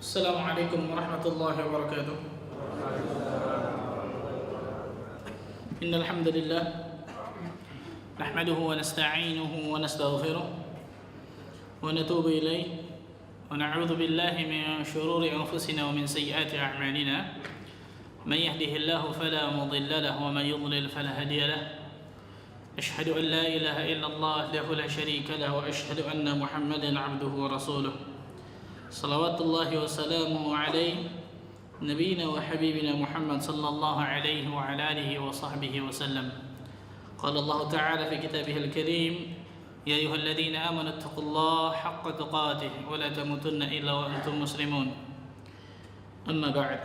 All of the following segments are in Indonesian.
Assalamualaikum warahmatullahi wabarakatuh. Innal hamdalillah nahmaduhu wa nasta'inuhu wa nastaghfiruh wa natubu ilayh wa na'udzu billahi min shururi anfusina wa min sayyiati a'malina. Man yahdihillahu fala mudilla lahu wa man yudlil fala hadiya lahu. Ashhadu an la ilaha illallah wahdahu la syarika lahu wa ashhadu anna Muhammadan 'abduhu wa rasuluh. Salawatullahi wa salamuhu alaihi nabiyina wa habibina Muhammad sallallahu alaihi wa ala alihi wa sahbihi wa sallam. Qala Allah ta'ala fi kitabihil karim, ya ayyuhalladzina amanu taqullaha haqqa tuqatih wa la tamutunna illa wa antum muslimun. Amma ba'd.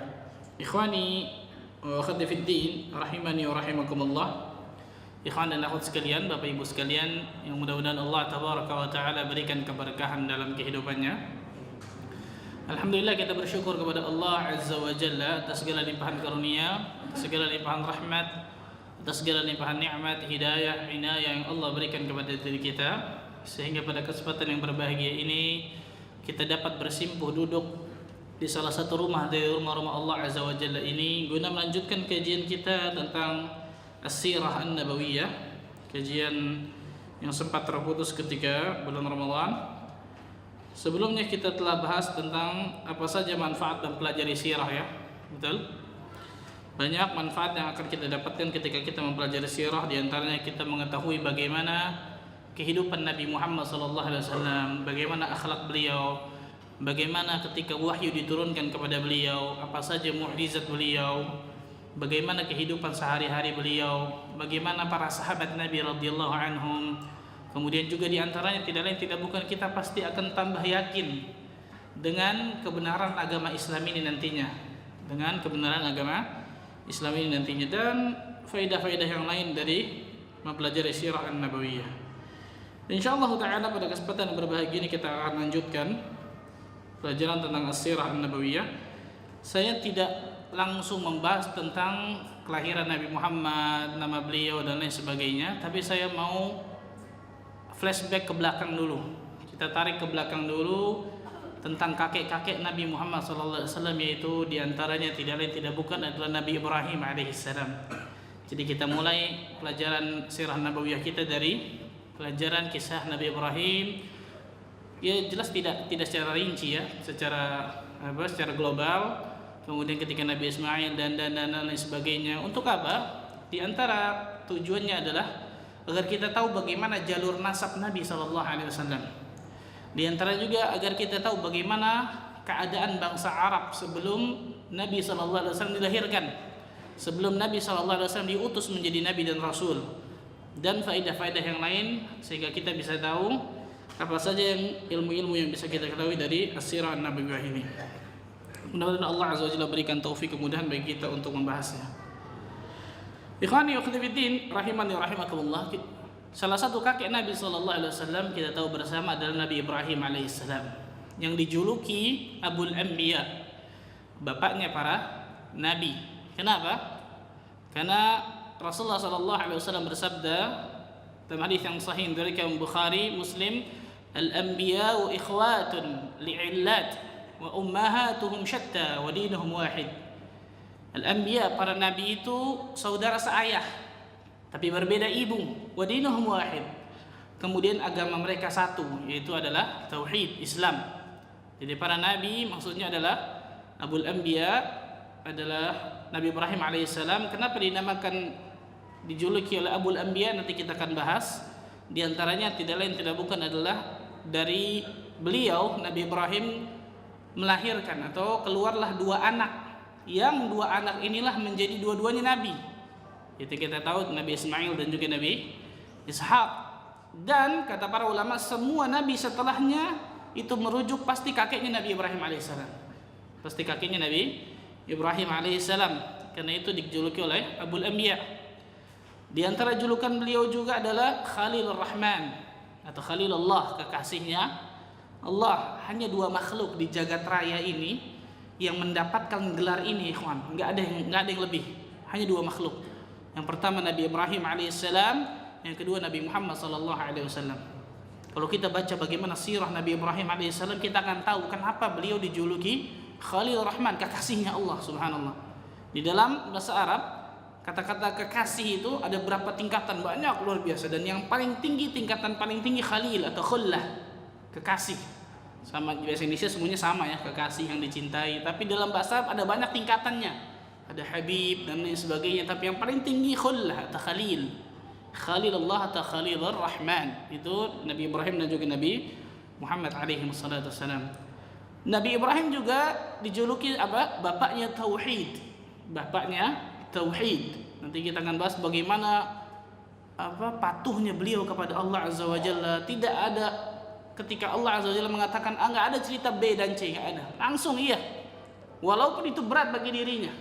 Ikhwani wa akhwati fid din, rahimani wa rahimakumullah. Ikhwan dan akhwat sekalian, Bapak Ibu sekalian, yang mudah-mudahan Allah tabaraka wa taala berikan keberkahan dalam kehidupannya. Alhamdulillah, kita bersyukur kepada Allah Azza wa Jalla atas segala limpahan karunia, segala limpahan rahmat, atas segala limpahan nikmat, hidayah, inayah yang Allah berikan kepada diri kita, sehingga pada kesempatan yang berbahagia ini kita dapat bersimpuh duduk di salah satu rumah dari rumah-rumah Allah Azza wa Jalla ini guna melanjutkan kajian kita tentang As-Sirah An-Nabawiyah, kajian yang sempat terputus ketika bulan Ramadan. Sebelumnya kita telah bahas tentang apa saja manfaat dan pelajari sirah, ya, betul? Banyak manfaat yang akan kita dapatkan ketika kita mempelajari sirah. Di antaranya kita mengetahui bagaimana kehidupan Nabi Muhammad SAW, bagaimana akhlak beliau, bagaimana ketika wahyu diturunkan kepada beliau, apa saja mukjizat beliau, bagaimana kehidupan sehari-hari beliau, bagaimana para sahabat Nabi radhiyallahu anhum. Kemudian juga diantaranya tidak lain tidak bukan kita pasti akan tambah yakin dengan kebenaran agama Islam ini nantinya, dengan kebenaran agama Islam ini nantinya, dan faedah-faedah yang lain dari mempelajari sirah An-Nabawiyah. Insyaallah taala pada kesempatan yang berbahagia ini kita akan lanjutkan pelajaran tentang As-Sirah An-Nabawiyah. Saya tidak langsung membahas tentang kelahiran Nabi Muhammad, nama beliau dan lain sebagainya, tapi saya mau flashback ke belakang dulu. Kita tarik ke belakang dulu tentang kakek-kakek Nabi Muhammad SAW, yaitu diantaranya tidak lain tidak bukan adalah Nabi Ibrahim alaihissalam. Jadi kita mulai pelajaran sirah nabawiyah kita dari pelajaran kisah Nabi Ibrahim. Ya jelas tidak secara rinci, ya, secara global. Kemudian ketika Nabi Ismail dan lain sebagainya. Untuk apa? Di antara tujuannya adalah agar kita tahu bagaimana jalur nasab Nabi SAW. Di antara juga agar kita tahu bagaimana keadaan bangsa Arab sebelum Nabi SAW dilahirkan, sebelum Nabi SAW diutus menjadi Nabi dan Rasul, dan faedah-faedah yang lain, sehingga kita bisa tahu apa saja yang ilmu-ilmu yang bisa kita ketahui dari As-Sirah An-Nabawiyah ini. Mudah-mudahan Allah Azza wa Jalla berikan taufik kemudahan bagi kita untuk membahasnya. Ikhwani wa akhwati fiddin, rahimani wa rahimakumullah. Salah satu kakek Nabi SAW kita tahu bersama adalah Nabi Ibrahim alaihissalam, yang dijuluki Abul Anbiya, bapaknya para nabi. Kenapa? Karena Rasulullah SAW bersabda dalam hadis yang sahih dari Bukhari, Muslim, al-anbiya wa ikhwatun li'illat wa ummahatuhum syatta wa dinuhum wahid. Al-Anbiya, para nabi itu saudara seayah tapi berbeda ibu, wa dinuhum wahid. Kemudian agama mereka satu, yaitu adalah tauhid Islam. Jadi para nabi maksudnya adalah Abul Anbiya adalah Nabi Ibrahim alaihissalam. Kenapa dinamakan dijuluki oleh Abul Anbiya? Nanti kita akan bahas. Di antaranya tidak lain tidak bukan adalah dari beliau Nabi Ibrahim melahirkan atau keluarlah dua anak, yang dua anak inilah menjadi dua-duanya nabi. Itu kita tahu Nabi Ismail dan juga Nabi Ishak. Dan kata para ulama semua nabi setelahnya itu merujuk pasti kakeknya Nabi Ibrahim alaihissalam. Pasti kakeknya Nabi Ibrahim alaihissalam. Karena itu dijuluki oleh Abul Anbiya. Di antara julukan beliau juga adalah Khalilur Rahman atau Khalilullah, kekasihnya Allah. Hanya dua makhluk di jagat raya ini yang mendapatkan gelar ini, ikhwan. Enggak ada yang lebih. Hanya dua makhluk. Yang pertama Nabi Ibrahim alaihissalam, yang kedua Nabi Muhammad sallallahu alaihi wasallam. Kalau kita baca bagaimana sirah Nabi Ibrahim alaihissalam, kita akan tahu kenapa beliau dijuluki Khalilur Rahman, kekasihnya Allah subhanallah. Di dalam bahasa Arab, kata-kata kekasih itu ada berapa tingkatan, banyak luar biasa. Dan yang paling tinggi, tingkatan paling tinggi Khalil atau Khullah, kekasih. Sama bahasa Indonesia semuanya sama ya, kekasih yang dicintai. Tapi dalam bahasa Arab ada banyak tingkatannya. Ada Habib dan lain sebagainya. Tapi yang paling tinggi Khullah atau Khalil. Khalilullah atau Khalilur Rahman. Itu Nabi Ibrahim dan juga Nabi Muhammad alaihi wassalatu wassalam. Nabi Ibrahim juga dijuluki apa? Bapaknya tauhid. Bapaknya tauhid. Nanti kita akan bahas bagaimana patuhnya beliau kepada Allah Azza wa Jalla. Tidak ada ketika Allah Azza wa Jalla mengatakan enggak ada cerita B dan C, enggak ada. Langsung iya. Walaupun itu berat bagi dirinya.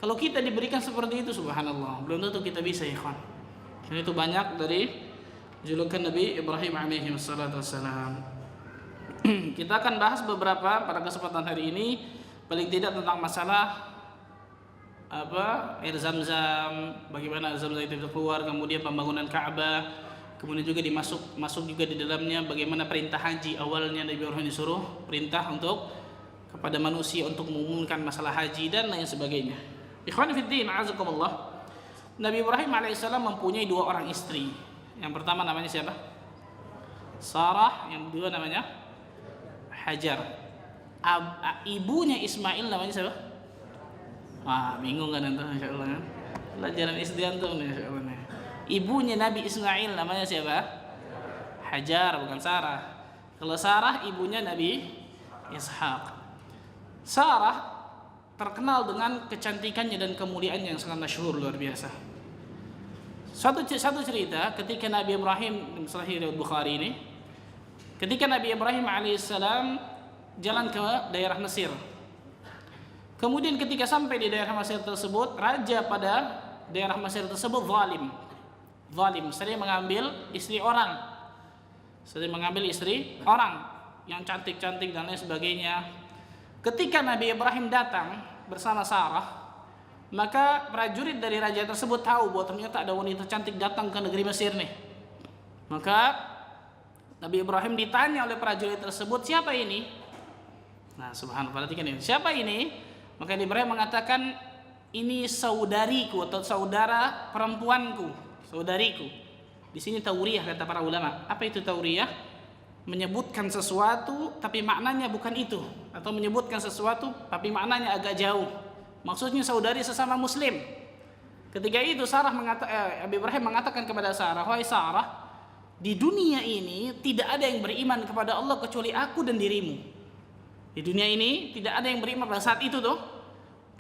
Kalau kita diberikan seperti itu subhanallah, belum tentu kita bisa ya kawan. Dan itu banyak dari julukan Nabi Ibrahim alaihi wassalatu wassalam. Kita akan bahas beberapa pada kesempatan hari ini, paling tidak tentang masalah air Zam-Zam, bagaimana air Zam-Zam itu keluar, kemudian pembangunan Ka'bah, kemudian juga masuk juga di dalamnya bagaimana perintah haji. Awalnya Nabi Ibrahim disuruh perintah untuk kepada manusia untuk mengumumkan masalah haji dan lain sebagainya. Ikhwan fillah, a'azakumullah. Nabi Ibrahim alaihissalam mempunyai 2 orang istri. Yang pertama namanya siapa? Sarah, yang kedua namanya Hajar. Ibunya Ismail namanya siapa? Bingung kan antum insyaallah kan? Pelajaran SD antum nih insyaallah nih. Ibunya Nabi Ismail namanya siapa? Hajar, bukan Sarah. Kalau Sarah ibunya Nabi Ishaq. Sarah terkenal dengan kecantikannya dan kemuliaannya yang sangat masyhur luar biasa. Satu cerita ketika Nabi Ibrahim, Sahih Bukhari ini, ketika Nabi Ibrahim alaihissalam jalan ke daerah Mesir. Kemudian ketika sampai di daerah Mesir tersebut, raja pada daerah Mesir tersebut zalim, sering mengambil istri orang, yang cantik-cantik dan lain sebagainya. Ketika Nabi Ibrahim datang bersama Sarah, maka prajurit dari raja tersebut tahu bahwa ternyata ada wanita cantik datang ke negeri Mesir nih. Maka Nabi Ibrahim ditanya oleh prajurit tersebut, siapa ini? Nah subhanallah, perhatikan ini, siapa ini? Maka Nabi Ibrahim mengatakan, ini saudariku atau saudara perempuanku, saudariku. Di sini tauriyah kata para ulama. Apa itu tauriyah? Menyebutkan sesuatu tapi maknanya bukan itu, atau menyebutkan sesuatu tapi maknanya agak jauh. Maksudnya saudari sesama muslim. Ketika itu Nabi Ibrahim mengatakan kepada Sarah, wahai Sarah, di dunia ini tidak ada yang beriman kepada Allah kecuali aku dan dirimu. Di dunia ini tidak ada yang beriman pada saat itu tuh.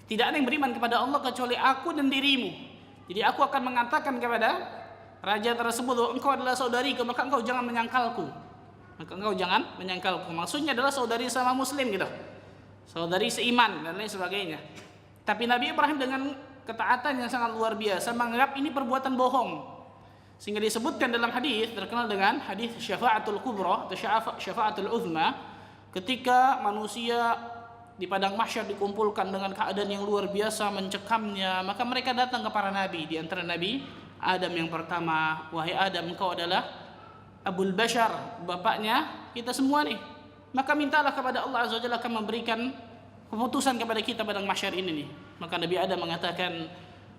Tidak ada yang beriman kepada Allah kecuali aku dan dirimu. Jadi aku akan mengatakan kepada raja tersebut, engkau adalah saudariku, maka engkau jangan menyangkalku. Maksudnya adalah saudari sama muslim gitu. Saudari seiman dan lain sebagainya. Tapi Nabi Ibrahim dengan ketaatan yang sangat luar biasa menganggap ini perbuatan bohong. Sehingga disebutkan dalam hadis terkenal dengan hadis syafaatul kubra atau syafaatul uzma, ketika manusia di padang mahsyar dikumpulkan dengan keadaan yang luar biasa mencekamnya, maka mereka datang ke para nabi. Di antara nabi Adam yang pertama, wahai Adam, engkau adalah Abul Bashar, bapaknya kita semua nih. Maka mintalah kepada Allah Azza wa Jalla akan memberikan keputusan kepada kita padang mahsyar ini nih. Maka Nabi Adam mengatakan,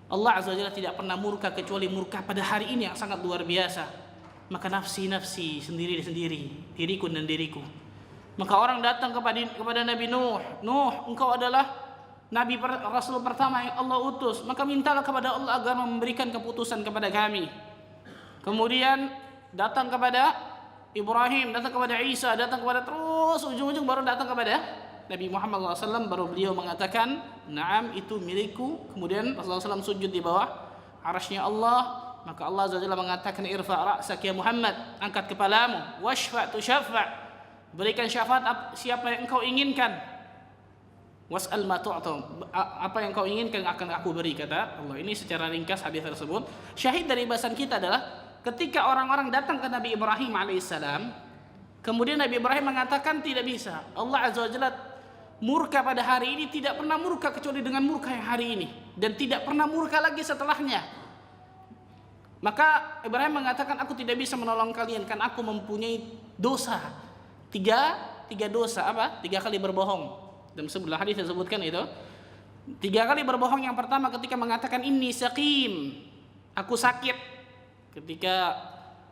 Allah Azza wa Jalla tidak pernah murka kecuali murka pada hari ini yang sangat luar biasa. Maka nafsi sendiri, diriku dan diriku. Maka orang datang kepada Nabi Nuh, engkau adalah Nabi Rasul pertama yang Allah utus, maka mintalah kepada Allah agar memberikan keputusan kepada kami. Kemudian datang kepada Ibrahim, datang kepada Isa, datang kepada terus ujung-ujung baru datang kepada Nabi Muhammad SAW, baru beliau mengatakan, "Na'am, itu milikku." Kemudian Rasulullah SAW sujud di bawah arasy-Nya Allah. Maka Allah Azza wa Jalla mengatakan, "Irfa' ra'sak ya Muhammad, angkat kepalamu, washfa' tushaffa', berikan syafaat siapa yang engkau inginkan. Was'al ma tu'ta, apa yang engkau inginkan akan aku beri," kata Allah. Ini secara ringkas hadis tersebut. Syahid dari bahasan kita adalah ketika orang-orang datang ke Nabi Ibrahim alaihissalam, kemudian Nabi Ibrahim mengatakan tidak bisa. Allah Azza wa Jalla murka pada hari ini, tidak pernah murka kecuali dengan murka yang hari ini, dan tidak pernah murka lagi setelahnya. Maka Ibrahim mengatakan, aku tidak bisa menolong kalian karena aku mempunyai dosa. Tiga dosa apa? 3 kali berbohong. dalam sebelah hadis disebutkan itu 3 kali berbohong. Yang pertama ketika mengatakan inni saqim, aku sakit. Ketika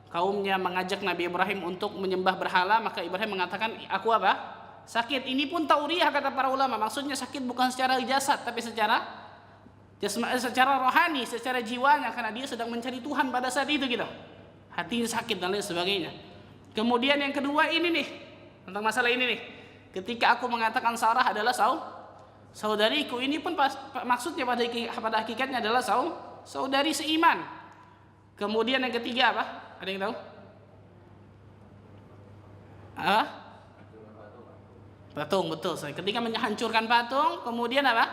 kaumnya mengajak Nabi Ibrahim untuk menyembah berhala, maka Ibrahim mengatakan aku apa? Sakit. Ini pun tauriah kata para ulama, maksudnya sakit bukan secara jasad tapi secara rohani, secara jiwanya, karena dia sedang mencari Tuhan pada saat itu gitu. Hatinya sakit dan lain sebagainya. Kemudian yang kedua ini nih, tentang masalah ini nih. Ketika aku mengatakan Sarah adalah saudariku, ini pun maksudnya pada hakikatnya adalah saudari seiman. Kemudian yang ketiga apa? Ada yang tahu? Apa? Patung, betul. Ketika menghancurkan patung, kemudian apa?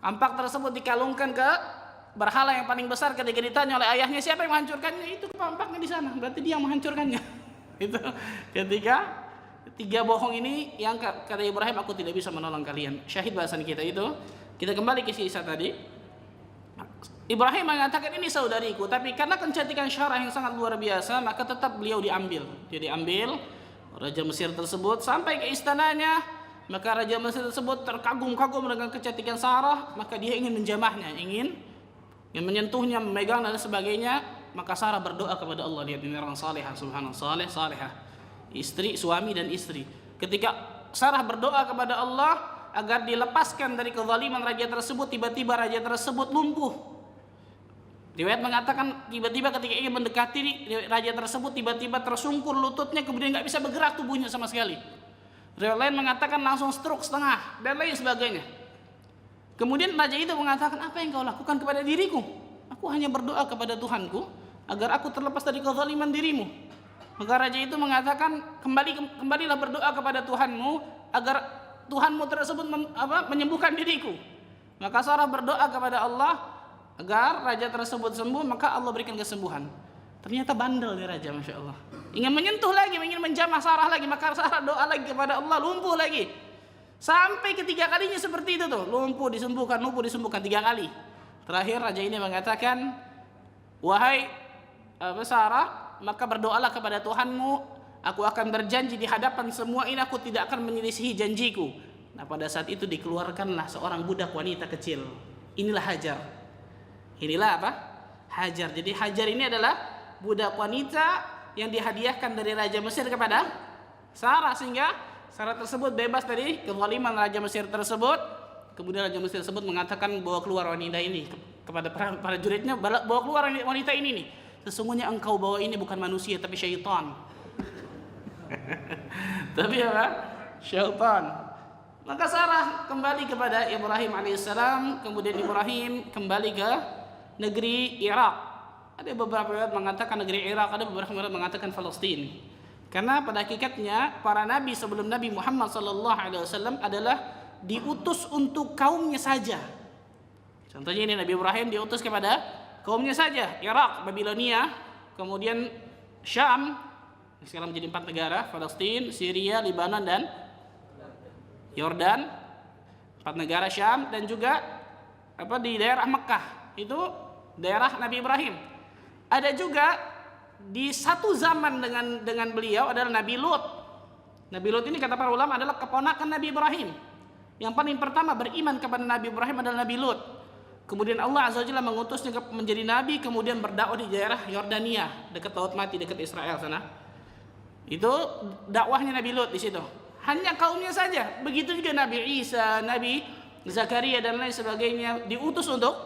Ampak tersebut dikalungkan ke berhala yang paling besar. Ketika ditanya oleh ayahnya siapa yang menghancurkannya, itu ampaknya di sana. Berarti dia yang menghancurkannya. Itu ketika 3 bohong ini yang kata Ibrahim, aku tidak bisa menolong kalian. Syahid bahasan kita itu. Kita kembali ke sisa tadi. Ibrahim mengatakan ini saudariku, tapi karena kecantikan syarah yang sangat luar biasa, maka tetap beliau diambil. Jadi diambil Raja Mesir tersebut sampai ke istananya. Maka Raja Mesir tersebut terkagum-kagum dengan kecantikan Sarah, maka dia ingin menjamahnya, ingin menyentuhnya, memegang dan sebagainya. Maka Sarah berdoa kepada Allah. Lihat ini orang salihah, subhanallah, salihah, istri, suami dan istri. Ketika Sarah berdoa kepada Allah agar dilepaskan dari kezaliman raja tersebut, tiba-tiba raja tersebut lumpuh. Riwayat mengatakan tiba-tiba ketika ingin mendekati raja tersebut, tiba-tiba tersungkur lututnya, kemudian nggak bisa bergerak tubuhnya sama sekali. Riwayat lain mengatakan langsung stroke setengah dan lain sebagainya. Kemudian raja itu mengatakan, apa yang kau lakukan kepada diriku? Aku hanya berdoa kepada Tuhanku agar aku terlepas dari kezaliman dirimu. Maka raja itu mengatakan, kembalilah berdoa kepada Tuhanmu agar Tuhanmu tersebut menyembuhkan diriku. Maka Sarah berdoa kepada Allah agar raja tersebut sembuh, maka Allah berikan kesembuhan. Ternyata bandel dia raja, masya Allah. Ingin menyentuh lagi, ingin menjamah Sarah lagi, maka Sarah doa lagi kepada Allah, lumpuh lagi. Sampai ketiga kalinya seperti itu tuh, lumpuh disembuhkan 3 kali. Terakhir raja ini mengatakan, wahai Sarah, maka berdoalah kepada Tuhanmu, aku akan berjanji di hadapan semua ini aku tidak akan menyelisihi janjiku. Nah pada saat itu dikeluarkanlah seorang budak wanita kecil. Inilah Hajar. Inilah apa? Hajar. Jadi Hajar ini adalah budak wanita yang dihadiahkan dari Raja Mesir kepada Sarah, sehingga Sarah tersebut bebas dari kezaliman Raja Mesir tersebut. Kemudian Raja Mesir tersebut mengatakan, bawa keluar wanita ini kepada para juridnya, bawa keluar wanita ini nih. Sesungguhnya engkau bawa ini bukan manusia tapi syaitan. Tapi apa? Syaitan. Maka Sarah kembali kepada Ibrahim alaihissalam. Kemudian Ibrahim kembali ke negeri Irak. Ada beberapa riwayat mengatakan negeri Irak, ada beberapa riwayat mengatakan Palestina. Karena pada hakikatnya para nabi sebelum Nabi Muhammad SAW adalah diutus untuk kaumnya saja. Contohnya ini Nabi Ibrahim diutus kepada kaumnya saja, Irak, Babilonia, kemudian Syam, sekarang menjadi 4 negara, Palestina, Syria, Lebanon dan Yordan. 4 negara Syam, dan juga di daerah Mekah, itu daerah Nabi Ibrahim. Ada juga di satu zaman dengan beliau adalah Nabi Lut. Nabi Lut ini kata para ulama adalah keponakan Nabi Ibrahim. Yang paling pertama beriman kepada Nabi Ibrahim adalah Nabi Lut. Kemudian Allah Azza wa Jalla mengutusnya menjadi nabi, kemudian berdakwah di daerah Yordania, dekat Laut Mati, dekat Israel sana. Itu dakwahnya Nabi Lut di situ. Hanya kaumnya saja. Begitu juga Nabi Isa, Nabi Zakaria dan lain sebagainya diutus untuk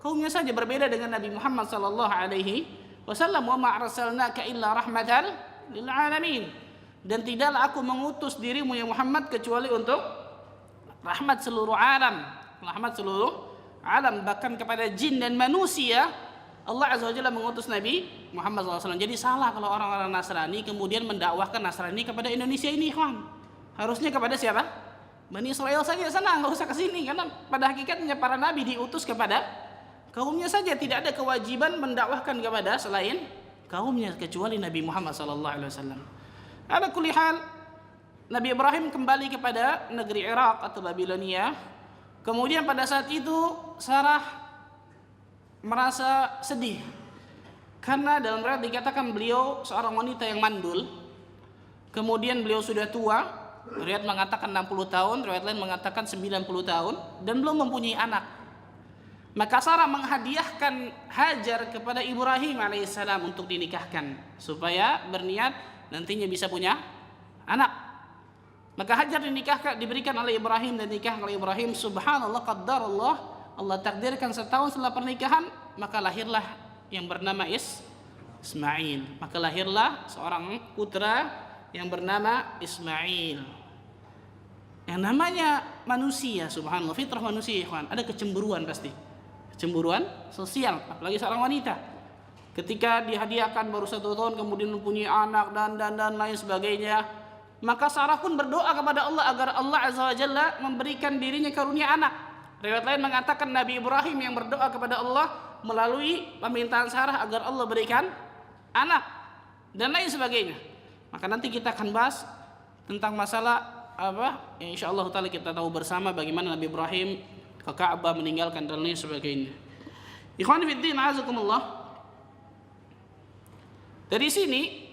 kaumnya saja, berbeda dengan Nabi Muhammad sallallahu alaihi wasallam. Wa ma arsalnaka illa rahmatan lil alamin. Dan tidaklah aku mengutus dirimu ya Muhammad kecuali untuk rahmat seluruh alam. Rahmat seluruh alam, bahkan kepada jin dan manusia. Allah Azza wa Jalla mengutus Nabi Muhammad SAW. Jadi salah kalau orang-orang Nasrani kemudian mendakwahkan Nasrani kepada Indonesia ini, kawan. Harusnya kepada siapa? Bani Israel saja sana, nggak usah ke sini. Karena pada hakikatnya para nabi diutus kepada kaumnya saja, tidak ada kewajiban mendakwahkan kepada selain kaumnya kecuali Nabi Muhammad SAW. Ala kulli hal, Nabi Ibrahim kembali kepada negeri Irak atau Babilonia. Kemudian pada saat itu Sarah merasa sedih karena dalam riwayat dikatakan beliau seorang wanita yang mandul. Kemudian beliau sudah tua, Riwayat mengatakan 60 tahun, riwayat lain mengatakan 90 tahun dan belum mempunyai anak. Maka Sarah menghadiahkan Hajar kepada Ibrahim alaihissalam untuk dinikahkan supaya berniat nantinya bisa punya anak. Maka Hajar diberikan oleh Ibrahim dan nikah oleh Ibrahim. Subhanallah, qaddarallah, Allah takdirkan setahun setelah pernikahan maka lahirlah yang bernama Ismail. Maka lahirlah seorang putra yang bernama Ismail. Yang namanya manusia, subhanallah, fitrah manusia, ikhwan, ada kecemburuan pasti. Kecemburuan sosial, apalagi seorang wanita. Ketika dihadiahkan baru 1 tahun kemudian mempunyai anak dan lain sebagainya, maka Sarah pun berdoa kepada Allah agar Allah Azza wa Jalla memberikan dirinya karunia anak. Riwayat lain mengatakan Nabi Ibrahim yang berdoa kepada Allah melalui permintaan Sarah agar Allah berikan anak dan lain sebagainya. Maka nanti kita akan bahas tentang masalah apa? Insyaallah taala kita tahu bersama bagaimana Nabi Ibrahim ke Ka'bah meninggalkan dan lain sebagainya. Ikhwan fillah, azakumullah. Dari sini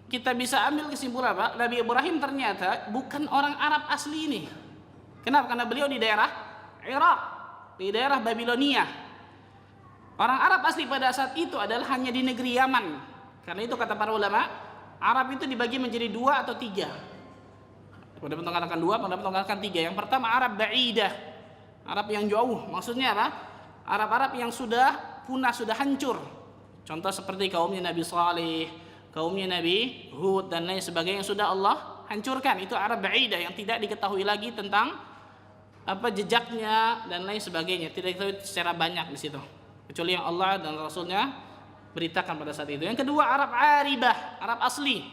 kita bisa ambil kesimpulan apa? Nabi Ibrahim ternyata bukan orang Arab asli ini. Kenapa? Karena beliau di daerah Irak, di daerah Babilonia. Orang Arab asli pada saat itu adalah hanya di negeri Yaman. Karena itu kata para ulama, Arab itu dibagi menjadi 2 atau 3. Pendapat mengatakan 2, pendapat mengatakan 3. Yang pertama Arab Ba'idah, Arab yang jauh. Maksudnya apa? Arab-Arab yang sudah punah, sudah hancur. Contoh seperti kaumnya Nabi Saleh, kaumnya Nabi Hud dan lain sebagainya yang sudah Allah hancurkan. Itu Arab Ba'idah yang tidak diketahui lagi tentang apa jejaknya dan lain sebagainya. Tidak diketahui secara banyak di situ. Kecuali yang Allah dan Rasulnya beritakan pada saat itu. Yang kedua Arab Aribah, Arab asli.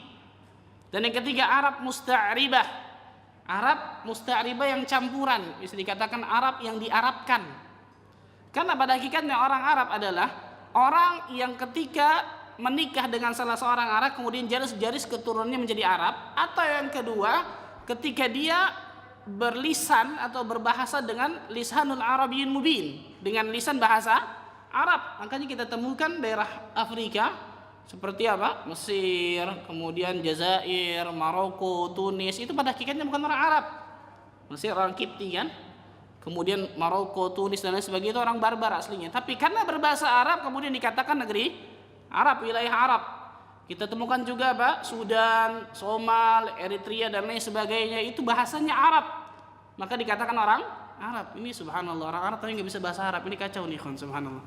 Dan yang ketiga Arab Musta'ribah, Arab Musta'ribah yang campuran, bisa dikatakan Arab yang diarabkan. Karena pada hakikatnya orang Arab adalah orang yang ketika menikah dengan salah seorang Arab kemudian jaris-jaris keturunannya menjadi Arab. Atau yang kedua ketika dia berlisan atau berbahasa dengan lisanul Arabiyyun mubin, dengan lisan bahasa Arab. Makanya kita temukan daerah Afrika seperti apa? Mesir, kemudian Jazair, Maroko, Tunis, itu pada hakikatnya bukan orang Arab. Mesir orang Kipti kan? Kemudian Maroko, Tunis dan lain sebagainya itu orang barbar aslinya. Tapi karena berbahasa Arab kemudian dikatakan negeri Arab, wilayah Arab. Kita temukan juga apa? Sudan, Somal, Eritrea dan lain sebagainya itu bahasanya Arab. Maka dikatakan orang Arab. Ini subhanallah, orang Arab tapi nggak bisa bahasa Arab. Ini kacau nih, subhanallah.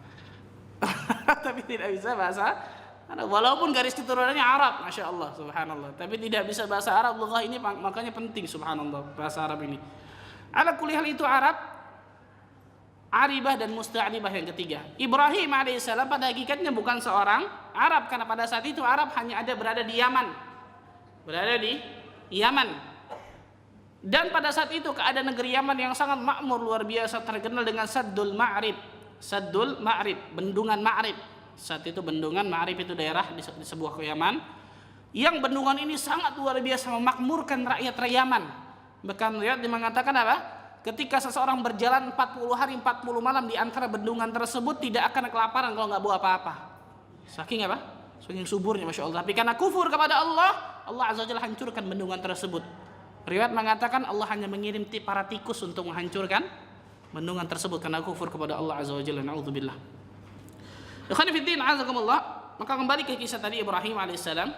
Tapi tidak bisa bahasa Arab. Walaupun garis keturunannya Arab, masya Allah, subhanallah. Tapi tidak bisa bahasa Arab. Lughah ini makanya penting, subhanallah, bahasa Arab ini. Ala kulli hal itu Arab, Aribah dan Musta'ribah yang ketiga. Ibrahim alaihissalam pada hakikatnya bukan seorang Arab karena pada saat itu Arab hanya berada di Yaman. Berada di Yaman. Dan pada saat itu keadaan negeri Yaman yang sangat makmur luar biasa terkenal dengan Saddul Ma'rib. Saddul Ma'rib, bendungan Ma'rib. Saat itu bendungan Ma'rib itu daerah di sebuah Yaman. Yang bendungan ini sangat luar biasa memakmurkan rakyat Yaman. Bahkan lihat dia mengatakan apa? Ketika seseorang berjalan 40 hari 40 malam di antara bendungan tersebut tidak akan kelaparan kalau nggak bawa apa-apa. Saking apa? Saking suburnya, masya Allah. Tapi karena kufur kepada Allah, Allah Azza wa Jalla hancurkan bendungan tersebut. Riwayat mengatakan Allah hanya mengirim para tikus untuk menghancurkan bendungan tersebut karena kufur kepada Allah Azza wa Jalla. Na'udzubillah. Ikhwan fillah, azakumullah. Maka kembali ke kisah tadi Ibrahim alaihissalam.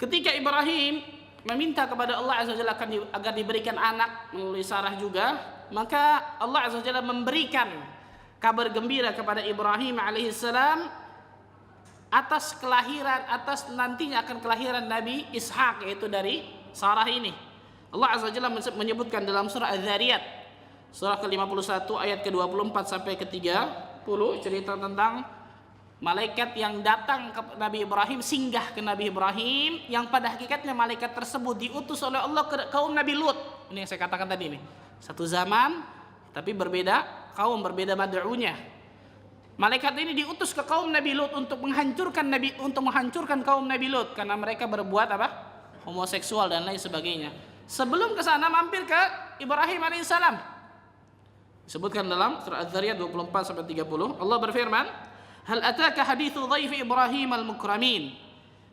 Ketika Ibrahim meminta kepada Allah Azza wa Jalla agar diberikan anak melalui Sarah juga, maka Allah Azza wa Jalla memberikan kabar gembira kepada Ibrahim alaihissalam atas nantinya akan kelahiran Nabi Ishak, yaitu dari Sarah ini. Allah Azza wa Jalla menyebutkan dalam surah Az-Zariyat surah ke-51 ayat ke-24 sampai ke-30 cerita tentang malaikat yang datang ke Nabi Ibrahim, singgah ke Nabi Ibrahim, yang pada hakikatnya malaikat tersebut diutus oleh Allah ke kaum Nabi Lut. Ini yang saya katakan tadi nih. Satu zaman tapi berbeda kaum, berbeda mad'unya. Malaikat ini diutus ke kaum Nabi Lut untuk menghancurkan kaum Nabi Lut karena mereka berbuat apa? Homoseksual dan lain sebagainya. Sebelum ke sana mampir ke Ibrahim alaihissalam. Disebutkan dalam surah Az-Zariyat 24 sampai 30. Allah berfirman, "Hal ataka hadithu dhaifi Ibrahim al-mukramin?"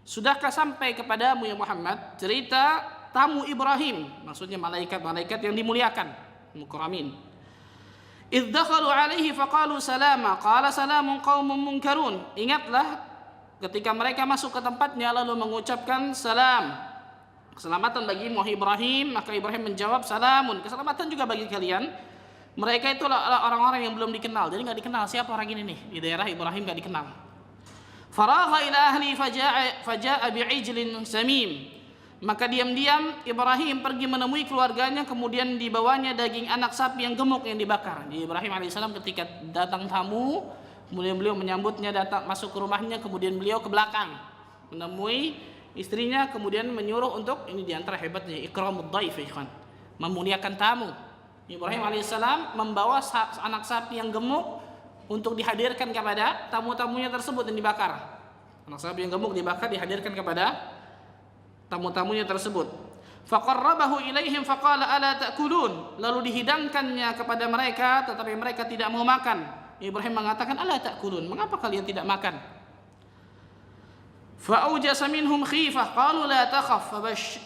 Sudahkah sampai kepadamu ya Muhammad cerita tamu Ibrahim, maksudnya malaikat-malaikat yang dimuliakan, mukramin. Idh dakhalu alaihi faqalu salama, qala salamun qaumun munkarun. Ingatlah ketika mereka masuk ke tempatnya lalu mengucapkan salam, keselamatan bagimu wahai Ibrahim. Maka Ibrahim menjawab, salamun, keselamatan juga bagi kalian. Mereka itu orang-orang yang belum dikenal, jadi nggak dikenal siapa orang ini nih di daerah Ibrahim, nggak dikenal. Faragha ila ahli faja'a bi'ijlin samim. Maka diam-diam Ibrahim pergi menemui keluarganya, kemudian dibawanya daging anak sapi yang gemuk yang dibakar. Jadi Ibrahim alaihissalam ketika datang tamu, kemudian beliau menyambutnya, datang masuk ke rumahnya, kemudian beliau ke belakang menemui istrinya, kemudian menyuruh untuk, ini diantara hebatnya ikramud dhaif, ikhwan, memuliakan tamu. Ibrahim alaihissalam membawa anak sapi yang gemuk untuk dihadirkan kepada tamu-tamunya tersebut yang dibakar. Anak sapi yang gemuk dibakar, dihadirkan kepada tamu-tamunya tersebut. Faqarrabahu ilaihim faqala ala ta'kulun. Lalu dihidangkannya kepada mereka, tetapi mereka tidak mau makan. Ibrahim mengatakan, ala ta'kulun, mengapa kalian tidak makan? Fa'awjasa minhum khifah qalu la takhaf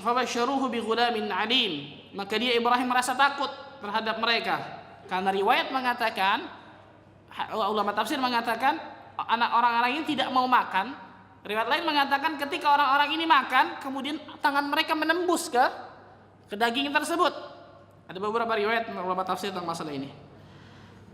fabashsharuhu bighulamin alim. Maka dia Ibrahim merasa takut terhadap mereka, karena riwayat mengatakan, ulama tafsir mengatakan anak orang-orang ini tidak mau makan. Riwayat lain mengatakan ketika orang-orang ini makan, kemudian tangan mereka menembus ke daging tersebut. Ada beberapa riwayat ulama tafsir tentang masalah ini.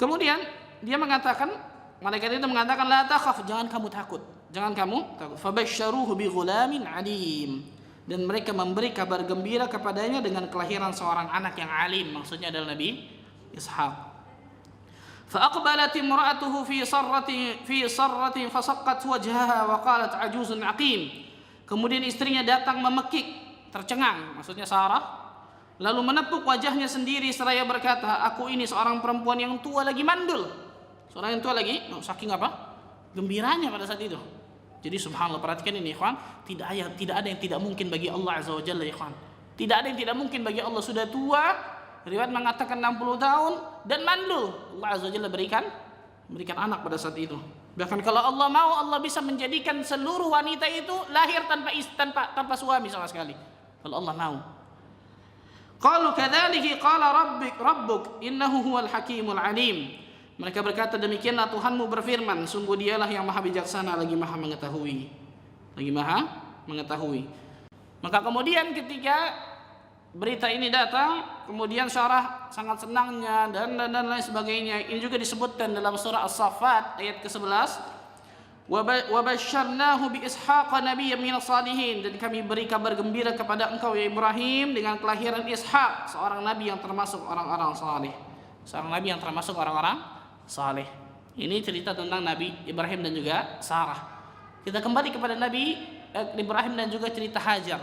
Kemudian dia mengatakan, malaikat itu mengatakan, la takhaf, jangan kamu takut, jangan kamu takut. Fabashsharuhu bighulamin alim. Dan mereka memberi kabar gembira kepadanya dengan kelahiran seorang anak yang alim, maksudnya adalah Nabi Ishaq. فأقبلت امرأته في صرة فسقت وجهها وقالت عجوز عقيم. Kemudian istrinya datang memekik, tercengang, maksudnya Sarah, lalu menepuk wajahnya sendiri seraya berkata, aku ini seorang perempuan yang tua lagi mandul. Seorang yang tua lagi, saking apa? Gembiranya pada saat itu. Jadi subhanallah, perhatikan ini ikhwan, tidak ada yang tidak mungkin bagi Allah azza wajalla ikhwan. Tidak ada yang tidak mungkin bagi Allah. Sudah tua, riwayat mengatakan 60 tahun dan mandul, Allah azza wajalla berikan anak pada saat itu. Bahkan kalau Allah mau, Allah bisa menjadikan seluruh wanita itu lahir tanpa suami sama sekali, kalau Allah mau. Qalu kadzalika qala rabbuk innahu huwal hakimul alim. Mereka berkata, demikianlah Tuhanmu berfirman, sungguh dialah yang maha bijaksana lagi maha mengetahui. Maka kemudian ketika berita ini datang, kemudian Sarah sangat senangnya dan lain sebagainya. Ini juga disebutkan dalam surah As-Saffat ayat ke-11. Wa basyarnahu bi Ishaqa nabiyyan minas salihin. Dan kami beri kabar gembira kepada engkau ya Ibrahim dengan kelahiran Ishaq, seorang nabi yang termasuk orang-orang saleh. Seorang nabi yang termasuk orang-orang saleh. Ini cerita tentang Nabi Ibrahim dan juga Sarah. Kita kembali kepada Nabi Ibrahim dan juga cerita Hajar.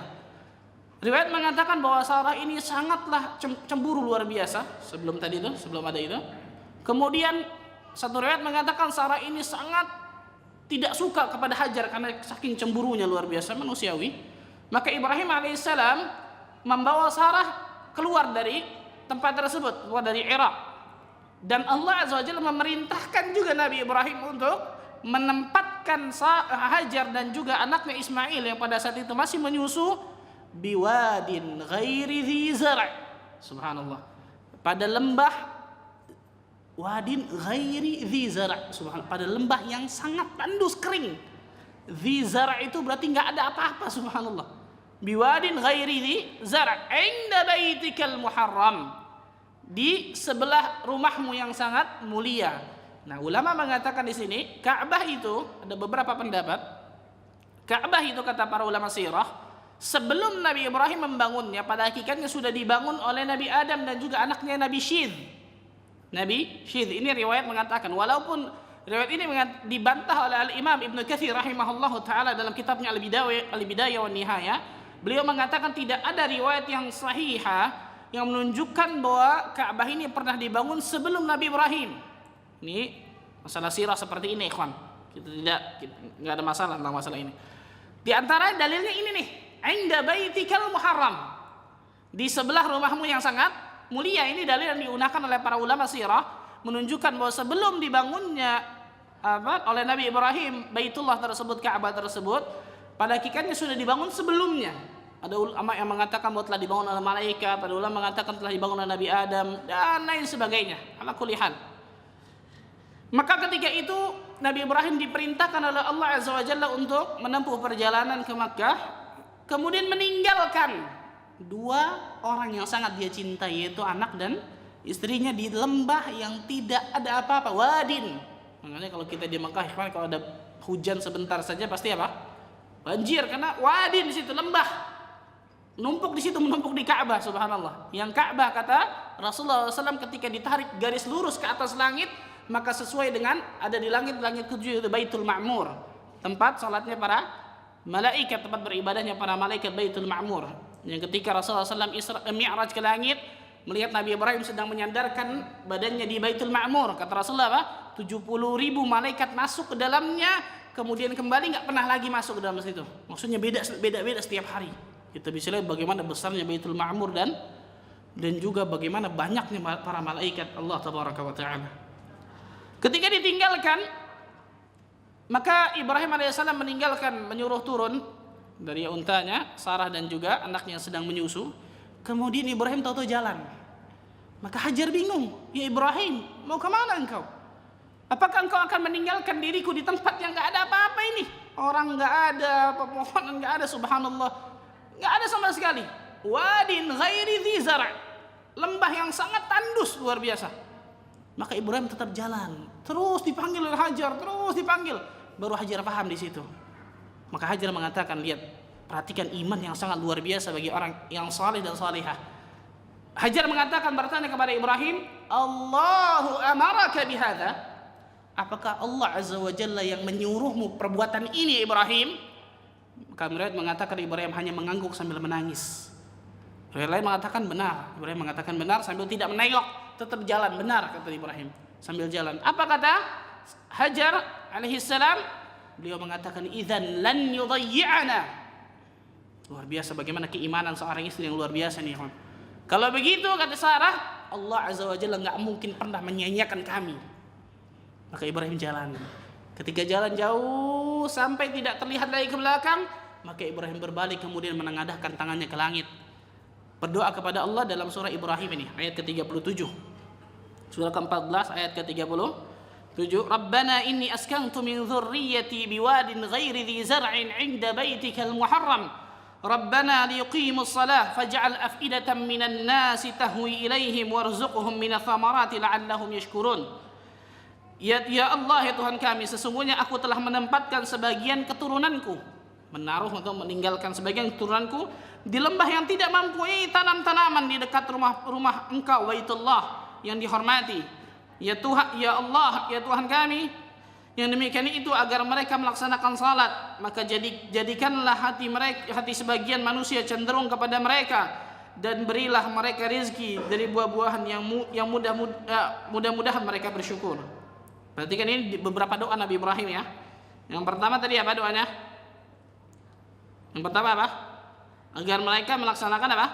Riwayat mengatakan bahwa Sarah ini sangatlah cemburu luar biasa sebelum ada itu. Kemudian satu riwayat mengatakan Sarah ini sangat tidak suka kepada Hajar karena saking cemburunya luar biasa manusiawi. Maka Ibrahim alaihissalam membawa Sarah keluar dari tempat tersebut, keluar dari Irak. Dan Allah azza wajalla memerintahkan juga Nabi Ibrahim untuk menempatkan Hajar dan juga anaknya Ismail yang pada saat itu masih menyusu biwadin ghairi dhi zar'. Subhanallah, pada lembah wadin ghairi dhi zar'. Subhanallah, pada lembah yang sangat tandus kering. Dhi zar' itu berarti enggak ada apa-apa. Subhanallah, biwadin ghairi dhi zar' inda baitikal muharram, di sebelah rumahmu yang sangat mulia. Nah, ulama mengatakan di sini Ka'bah itu ada beberapa pendapat. Ka'bah itu kata para ulama sirah, sebelum Nabi Ibrahim membangunnya, pada hakikatnya sudah dibangun oleh Nabi Adam dan juga anaknya Nabi Syith. Ini riwayat mengatakan, walaupun riwayat ini dibantah oleh Al-Imam Ibnu Katsir rahimahullahu taala dalam kitabnya Al-Bidayah wan Nihayah. Beliau mengatakan tidak ada riwayat yang sahihah yang menunjukkan bahwa Ka'bah ini pernah dibangun sebelum Nabi Ibrahim. Ini masalah sirah seperti ini, ikhwan. Kita enggak ada masalah tentang masalah ini. Di antara dalilnya ini nih, inda baitikal muharram, di sebelah rumahmu yang sangat mulia. Ini dalil yang digunakan oleh para ulama sirah menunjukkan bahwa sebelum dibangunnya oleh Nabi Ibrahim Baitullah tersebut, Ka'bah tersebut, pada hakikatnya sudah dibangun sebelumnya. Ada ulama yang mengatakan bahwa telah dibangun oleh malaikat, ada ulama mengatakan telah dibangun oleh Nabi Adam dan lain sebagainya. Ala kulli hal. Maka ketika itu Nabi Ibrahim diperintahkan oleh Allah Azza wa Jalla untuk menempuh perjalanan ke Makkah, kemudian meninggalkan dua orang yang sangat dia cintai, yaitu anak dan istrinya, di lembah yang tidak ada apa-apa, wadin. Makanya kalau kita di Makkah, kalau ada hujan sebentar saja pasti apa? Banjir, karena wadin di situ, lembah. Numpuk di situ, menumpuk di Ka'bah, subhanallah. Yang Ka'bah, kata Rasulullah SAW, ketika ditarik garis lurus ke atas langit, maka sesuai dengan ada di langit-langit ketujuh, itu Baitul Ma'mur, tempat salatnya para malaikat, tempat beribadahnya para malaikat, Baitul Ma'mur. Yang ketika Rasulullah SAW Mi'raj ke langit, melihat Nabi Ibrahim sedang menyandarkan badannya di Baitul Ma'mur, kata Rasulullah apa? 70.000 malaikat masuk ke dalamnya, kemudian kembali, nggak pernah lagi masuk ke dalam situ. Maksudnya beda-beda setiap hari. Kita bisa lihat bagaimana besarnya Baitul Ma'mur dan juga bagaimana banyaknya para malaikat Allah Tabaraka wa Ta'ala. Ketika ditinggalkan, maka Ibrahim alaihissalam meninggalkan, menyuruh turun dari untanya Sarah dan juga anaknya yang sedang menyusu. Kemudian Ibrahim tahu-tahu jalan. Maka Hajar bingung, ya Ibrahim, mau kemana engkau? Apakah engkau akan meninggalkan diriku di tempat yang nggak ada apa-apa ini? Orang nggak ada, pepohonan nggak ada, subhanallah, nggak ada sama sekali. Wadin ghairi dzi zar', lembah yang sangat tandus luar biasa. Maka Ibrahim tetap jalan, terus dipanggil oleh Hajar, terus dipanggil. Baru Hajar paham di situ. Maka Hajar mengatakan, lihat, perhatikan iman yang sangat luar biasa bagi orang yang saleh dan salihah. Hajar mengatakan, bertanya kepada Ibrahim, Allahu amaraka bihadza? Apakah Allah Azza wa Jalla yang menyuruhmu perbuatan ini, Ibrahim? Maka Muriad mengatakan Ibrahim hanya mengangguk sambil menangis. Yang lain mengatakan benar. Ibrahim mengatakan benar sambil tidak menengok, tetap jalan. Benar, kata Ibrahim, sambil jalan. Apa kata Hajar alaihissalam? Beliau mengatakan, idzan lan yudayyi'ana. Luar biasa bagaimana keimanan seorang istri yang luar biasa nih. Kalau begitu, kata Sarah, Allah Azza wa Jalla nggak mungkin pernah menyia-nyiakan kami. Maka Ibrahim jalan. Ketika jalan jauh sampai tidak terlihat lagi ke belakang, maka Ibrahim berbalik kemudian menengadahkan tangannya ke langit, berdoa kepada Allah dalam surah Ibrahim ini, ayat ke-37. Surah ke-14 ayat ke-37. Rabbana inni askantu min dzurriyyati biwadin ghairi dzi zar'in 'inda baitikal muharram. Rabbana liyuqimus shalah faj'al af'idatan minan nasi tahwi ilaihim warzuqhum minats thamarati la'allahum yashkurun. Ya Allah, ya Tuhan kami, sesungguhnya aku telah menempatkan sebagian keturunanku, menaruh atau meninggalkan sebagian keturunanku di lembah yang tidak mempunyai tanam-tanaman di dekat rumah Engkau, Baitullah yang dihormati. Ya Tuhan, ya Allah, ya Tuhan kami, yang demikian itu agar mereka melaksanakan salat, maka jadikanlah hati sebagian manusia cenderung kepada mereka, dan berilah mereka rezeki dari buah-buahan yang mudah-mudahan mereka bersyukur. Perhatikan ini beberapa doa Nabi Ibrahim ya. Yang pertama tadi apa doanya? Yang pertama apa? Agar mereka melaksanakan apa?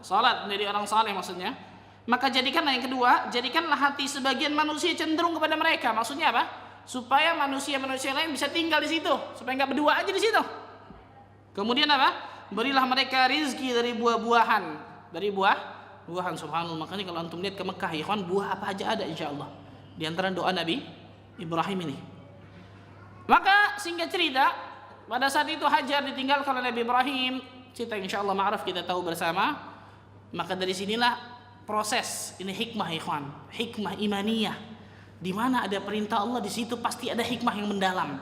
Salat, menjadi orang saleh maksudnya. Maka jadikanlah yang kedua, jadikanlah hati sebagian manusia cenderung kepada mereka. Maksudnya apa? Supaya manusia-manusia lain bisa tinggal di situ, supaya enggak berdua aja di situ. Kemudian apa? Berilah mereka rezeki dari buah-buahan, subhanallah. Makanya kalau antum lihat ke Mekah, ya kan, buah apa aja ada insyaallah. Di antara doa Nabi Ibrahim ini. Maka singkat cerita, pada saat itu Hajar ditinggalkan oleh Nabi Ibrahim. Cerita insyaallah ma'ruf kita tahu bersama. Maka dari sinilah proses ini, hikmah ikhwan, hikmah imaniyah. Di mana ada perintah Allah, di situ pasti ada hikmah yang mendalam.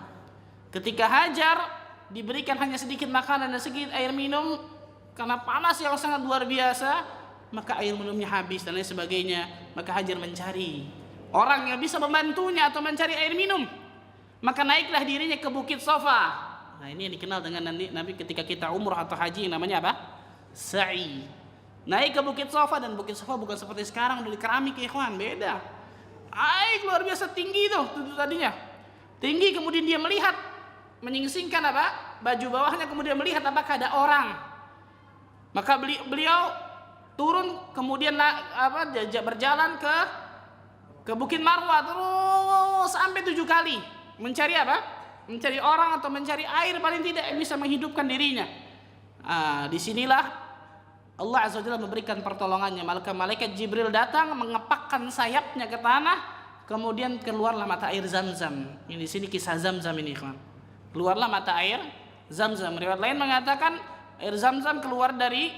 Ketika Hajar diberikan hanya sedikit makanan dan sedikit air minum, karena panas yang sangat luar biasa, maka air minumnya habis dan lain sebagainya. Maka Hajar mencari orang yang bisa membantunya atau mencari air minum. Maka naiklah dirinya ke Bukit Safa. Nah, ini yang dikenal dengan Nabi ketika kita umrah atau haji, namanya apa? Sa'i. Naik ke Bukit Safa, dan Bukit Safa bukan seperti sekarang udah di keramik ya ikhwan, beda. Naik luar biasa tinggi itu tadinya. Tinggi, kemudian dia melihat, menyingsingkan apa? Baju bawahnya, kemudian melihat apakah ada orang. Maka beliau turun, kemudian berjalan ke Bukit Marwah terus sampai 7 kali. Mencari apa? Mencari orang atau mencari air paling tidak yang bisa menghidupkan dirinya. Disinilah Allah Azza wa Jalla memberikan pertolongannya. Malaikat Jibril datang mengepakkan sayapnya ke tanah, kemudian keluarlah mata air Zam-Zam. Ini di sini kisah Zam-Zam ini, kawan. Keluarlah mata air Zam-Zam. Riwayat lain mengatakan air Zam-Zam keluar dari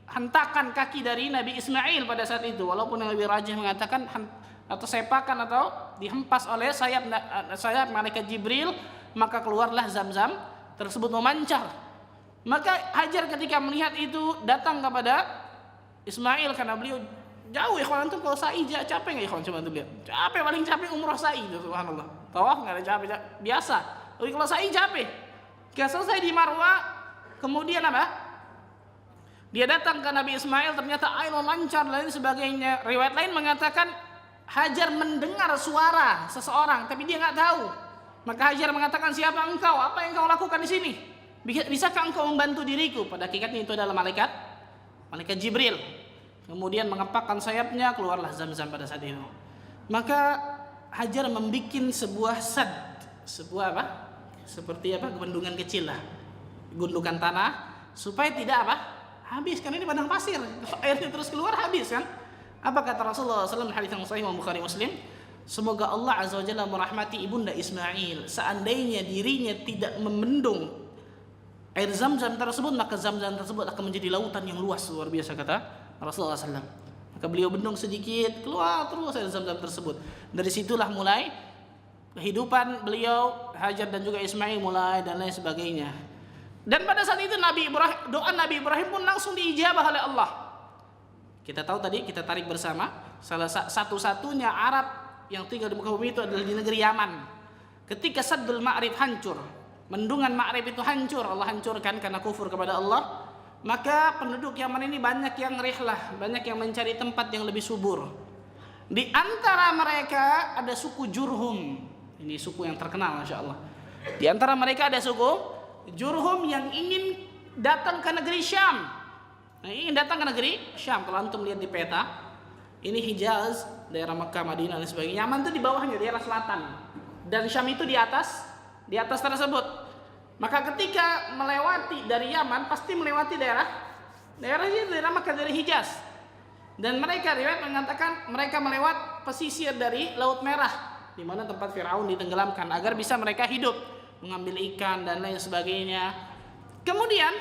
hentakan kaki dari Nabi Ismail pada saat itu. Walaupun yang lebih rajih mengatakan atau sepakan atau dihempas oleh sayap malaikat Jibril, maka keluarlah Zam-Zam tersebut memancar. Maka Hajar ketika melihat itu datang kepada Ismail, karena beliau jauh ya kawan. Antum kalau sa'i capek nggak ya kawan? Coba tuh lihat, capek, paling capek umroh sa'i itu, subhanallah. Tawaf nggak ada capek, biasa. Tapi kalau sa'i capek. Ketika selesai di Marwah, kemudian apa? Dia datang ke Nabi Ismail, ternyata air memancar dan lain sebagainya. Riwayat lain mengatakan Hajar mendengar suara seseorang, tapi dia nggak tahu. Maka Hajar mengatakan, siapa engkau? Apa yang kau lakukan di sini? Bisakah engkau membantu diriku? Pada hakikatnya itu adalah malaikat Jibril. Kemudian mengepakkan sayapnya, keluarlah Zam-Zam pada saat itu. Maka Hajar membuat sebuah sebuah apa? Seperti apa? Bendungan kecil lah, gundukan tanah, supaya tidak apa? Habis, karena ini padang pasir. Airnya terus keluar, habis kan? Apa kata Rasulullah SAW hadis yang sahih Bukhari Muslim? Semoga Allah Azza wa Jalla merahmati ibunda Ismail. Seandainya dirinya tidak membendung air Zam-Zam tersebut, maka Zam-Zam tersebut akan menjadi lautan yang luas, luar biasa, kata Rasulullah SAW. Maka beliau bendung sedikit, keluar terus air Zam-Zam tersebut. Dari situlah mulai kehidupan beliau, Hajar dan juga Ismail mulai dan lain sebagainya. Dan pada saat itu doa Nabi Ibrahim pun langsung diijabah oleh Allah. Kita tahu tadi, kita tarik bersama, salah satu-satunya Arab yang tinggal di muka bumi itu adalah di negeri Yaman. Ketika Saddul Ma'rib hancur, bendungan Ma'rib itu hancur, Allah hancurkan karena kufur kepada Allah, maka penduduk Yaman ini banyak yang rihlah, banyak yang mencari tempat yang lebih subur. Di antara mereka ada suku Jurhum. Ini suku yang terkenal, Masya Allah. Di antara mereka ada suku Jurhum yang ingin datang ke negeri Syam. Ingin datang ke negeri Syam. Kalau antum lihat di peta, ini Hijaz, daerah Mekah, Madinah dan sebagainya. Yaman itu di bawahnya, daerah selatan. Dan Syam itu di atas tersebut. Maka ketika melewati dari Yaman, pasti melewati daerah Mekah, dari Hijaz. Dan mereka, riwayat mengatakan mereka melewat pesisir dari Laut Merah, di mana tempat Firaun ditenggelamkan, agar bisa mereka hidup, mengambil ikan dan lain sebagainya. Kemudian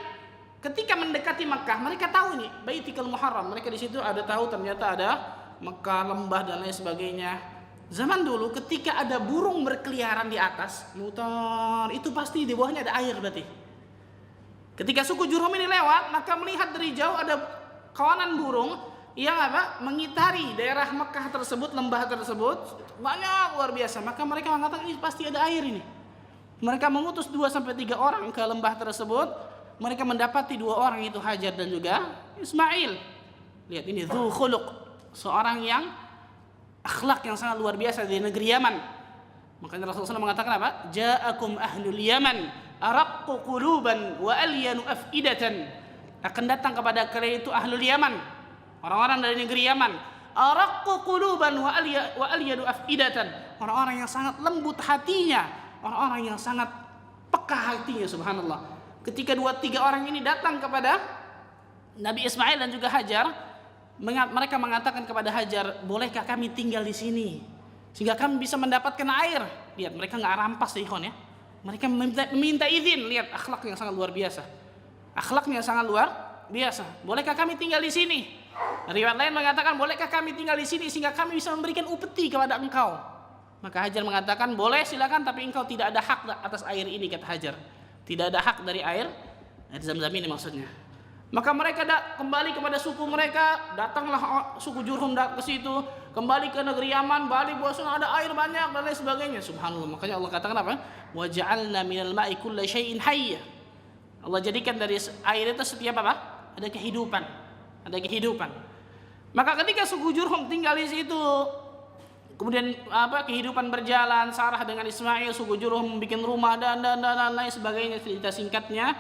ketika mendekati Mekah, mereka tahu ini Baitul Muharram. Mereka di situ tahu ternyata ada Mekah, lembah dan lain sebagainya. Zaman dulu ketika ada burung berkeliaran di atas, mutar, itu pasti di bawahnya ada air berarti. Ketika suku Jurhum ini lewat, maka melihat dari jauh ada kawanan burung yang mengitari daerah Mekah tersebut, lembah tersebut, banyak, luar biasa. Maka mereka mengatakan ini pasti ada air ini. Mereka mengutus 2-3 orang ke lembah tersebut. Mereka mendapati 2 orang, itu Hajar dan juga Ismail. Lihat ini, dzu khuluq, seorang yang akhlak yang sangat luar biasa di negeri Yaman. Makanya Rasulullah SAW mengatakan apa? Ja'akum ahlul Yaman araqqu quluban wa alyanu afidatan. Akan datang kepada kalian itu ahlul Yaman, orang-orang dari negeri Yaman. Araqqu quluban wa alyanu afidatan. Orang-orang yang sangat lembut hatinya, orang-orang yang sangat peka hatinya, subhanallah. Ketika 2-3 orang ini datang kepada Nabi Ismail dan juga Hajar, mereka mengatakan kepada Hajar, bolehkah kami tinggal di sini sehingga kami bisa mendapatkan air? Lihat, mereka nggak rampas, ikhwan ya. Mereka meminta izin. Lihat akhlak yang sangat luar biasa. Akhlaknya sangat luar biasa. Bolehkah kami tinggal di sini? Riwayat lain mengatakan, bolehkah kami tinggal di sini sehingga kami bisa memberikan upeti kepada engkau? Maka Hajar mengatakan, boleh, silakan, tapi engkau tidak ada hak atas air ini, kata Hajar. Tidak ada hak dari air Zam-Zam ini maksudnya. Maka mereka kembali kepada suku mereka, datanglah suku Jurhum ke situ, kembali ke negeri Yaman, balik bahwasanya ada air banyak dan lain sebagainya. Subhanallah. Makanya Allah katakan apa? Wa ja'alna minal ma'i kulli syai'in hayy. Allah jadikan dari air itu setiap apa? Ada kehidupan. Ada kehidupan. Maka ketika suku Jurhum tinggal di situ, kemudian kehidupan berjalan, Sarah dengan Ismail, suku Jurhum bikin rumah dan lain sebagainya, cerita singkatnya.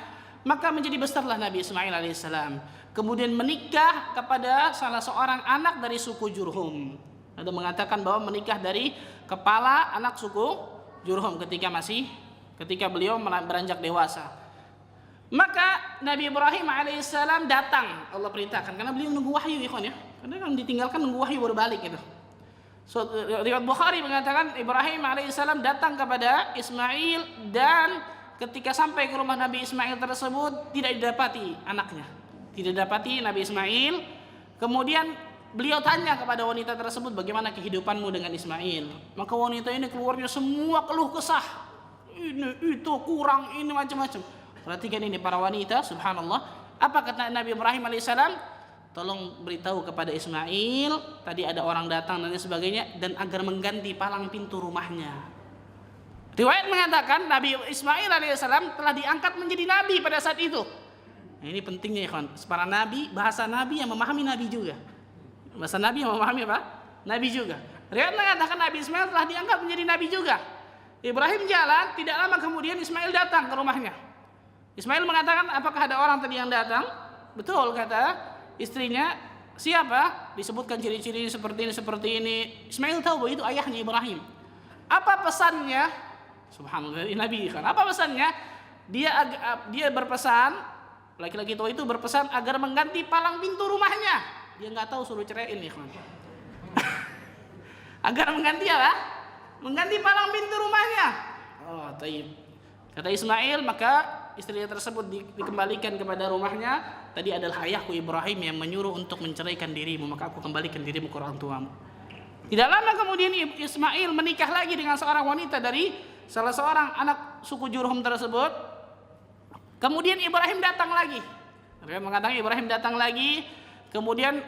Maka menjadi besarlah Nabi Ismail alaihissalam. Kemudian menikah kepada salah seorang anak dari suku Jurhum. Ada mengatakan bahwa menikah dari kepala anak suku Jurhum ketika beliau beranjak dewasa. Maka Nabi Ibrahim alaihissalam datang, Allah perintahkan, karena beliau nunggu wahyu, ikhwan ya. Karena kan ditinggalkan nunggu wahyu baru balik gitu. So, riwayat Bukhari mengatakan Ibrahim alaihissalam datang kepada Ismail, dan ketika sampai ke rumah Nabi Ismail tersebut tidak didapati anaknya, tidak didapati Nabi Ismail. Kemudian beliau tanya kepada wanita tersebut, bagaimana kehidupanmu dengan Ismail? Maka wanita ini keluarnya semua keluh kesah, ini itu kurang, ini macam-macam. Perhatikan ini para wanita, subhanallah. Apa kata Nabi Ibrahim alaihissalam? Tolong beritahu kepada Ismail, tadi ada orang datang dan sebagainya, dan agar mengganti palang pintu rumahnya. Riwayat mengatakan Nabi Ismail alaihissalam telah diangkat menjadi nabi pada saat itu. Nah, ini pentingnya ikhwan, para nabi, bahasa nabi yang memahami nabi juga. Bahasa nabi yang memahami apa? Nabi juga. Riwayat mengatakan Nabi Ismail telah diangkat menjadi nabi juga. Ibrahim jalan, tidak lama kemudian Ismail datang ke rumahnya. Ismail mengatakan, apakah ada orang tadi yang datang? Betul, kata istrinya. Siapa? Disebutkan ciri-ciri seperti ini. Ismail tahu bahwa itu ayahnya Ibrahim. Apa pesannya? Subhanallah, Nabi kan. Apa pesannya? Dia berpesan, laki-laki tua itu berpesan agar mengganti palang pintu rumahnya. Dia nggak tahu suruh ceraiin nih, kan. Agar mengganti apa? Mengganti palang pintu rumahnya. Oh, taib. Kata Ismail, maka istrinya tersebut dikembalikan kepada rumahnya. Tadi adalah ayahku Ibrahim yang menyuruh untuk menceraikan dirimu, maka aku kembalikan dirimu ke orang tuamu. Tidak lama kemudian Ismail menikah lagi dengan seorang wanita dari salah seorang anak suku Jurhum tersebut. Kemudian Ibrahim datang lagi. Dia mengatakan Ibrahim datang lagi, kemudian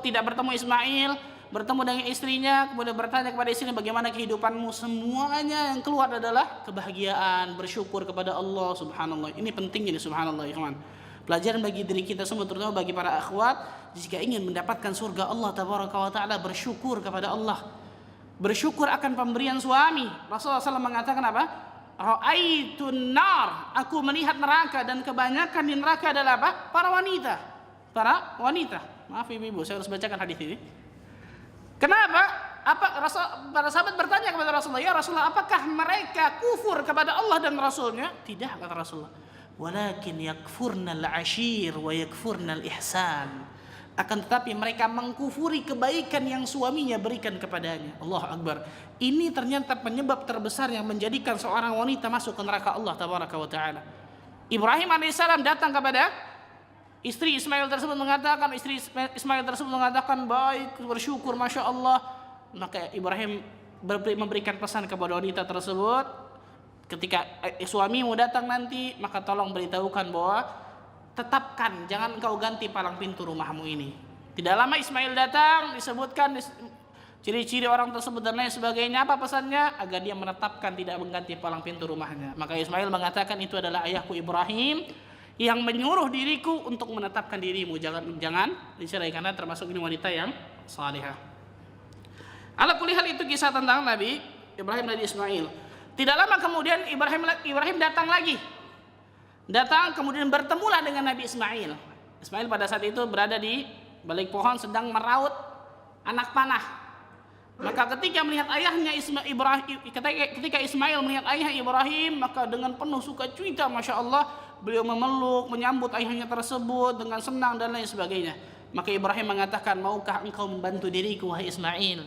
tidak bertemu Ismail, bertemu dengan istrinya, kemudian bertanya kepada istrinya, bagaimana kehidupanmu? Semuanya yang keluar adalah kebahagiaan, bersyukur kepada Allah, subhanallah. Ini pentingnya nih, subhanallah, ikhwan. Pelajaran bagi diri kita semua, terutama bagi para akhwat, jika ingin mendapatkan surga Allah tabaraka wa taala, bersyukur kepada Allah. Bersyukur akan pemberian suami. Rasulullah SAW mengatakan apa? Ra'aitun nar, aku melihat neraka, dan kebanyakan di neraka adalah apa? Para wanita. Maaf ibu, saya harus bacakan hadis ini. Kenapa? Para sahabat bertanya kepada Rasulullah, ya Rasulullah, apakah mereka kufur kepada Allah dan Rasulnya? Tidak, kata Rasulullah. Walakin yakfurnal ashir wa yakfurnal ihsan. Akan tetapi mereka mengkufuri kebaikan yang suaminya berikan kepadanya. Allahu Akbar. Ini ternyata penyebab terbesar yang menjadikan seorang wanita masuk ke neraka Allah tabaraka wa taala. Ibrahim alaihissalam datang kepada istri Ismail tersebut, mengatakan baik, bersyukur, masya Allah. Maka Ibrahim memberikan pesan kepada wanita tersebut, ketika suamimu datang nanti, maka tolong beritahukan bahwa tetapkan, jangan engkau ganti palang pintu rumahmu ini. Tidak lama Ismail datang, disebutkan ciri-ciri orang tersebut dan lain sebagainya. Apa pesannya? Agar dia menetapkan tidak mengganti palang pintu rumahnya. Maka Ismail mengatakan, itu adalah ayahku Ibrahim yang menyuruh diriku untuk menetapkan dirimu, jangan dicerai, karena termasuk ini wanita yang salihah. Ala kulli hal, itu kisah tentang Nabi Ibrahim dan Ismail. Tidak lama kemudian Ibrahim datang lagi. Kemudian bertemulah dengan Nabi Ismail. Ismail pada saat itu berada di balik pohon sedang meraut anak panah. Maka ketika melihat ayahnya ketika Ismail melihat ayah Ibrahim, maka dengan penuh sukacita, masya Allah, beliau memeluk, menyambut ayahnya tersebut dengan senang dan lain sebagainya. Maka Ibrahim mengatakan, maukah engkau membantu diriku wahai Ismail?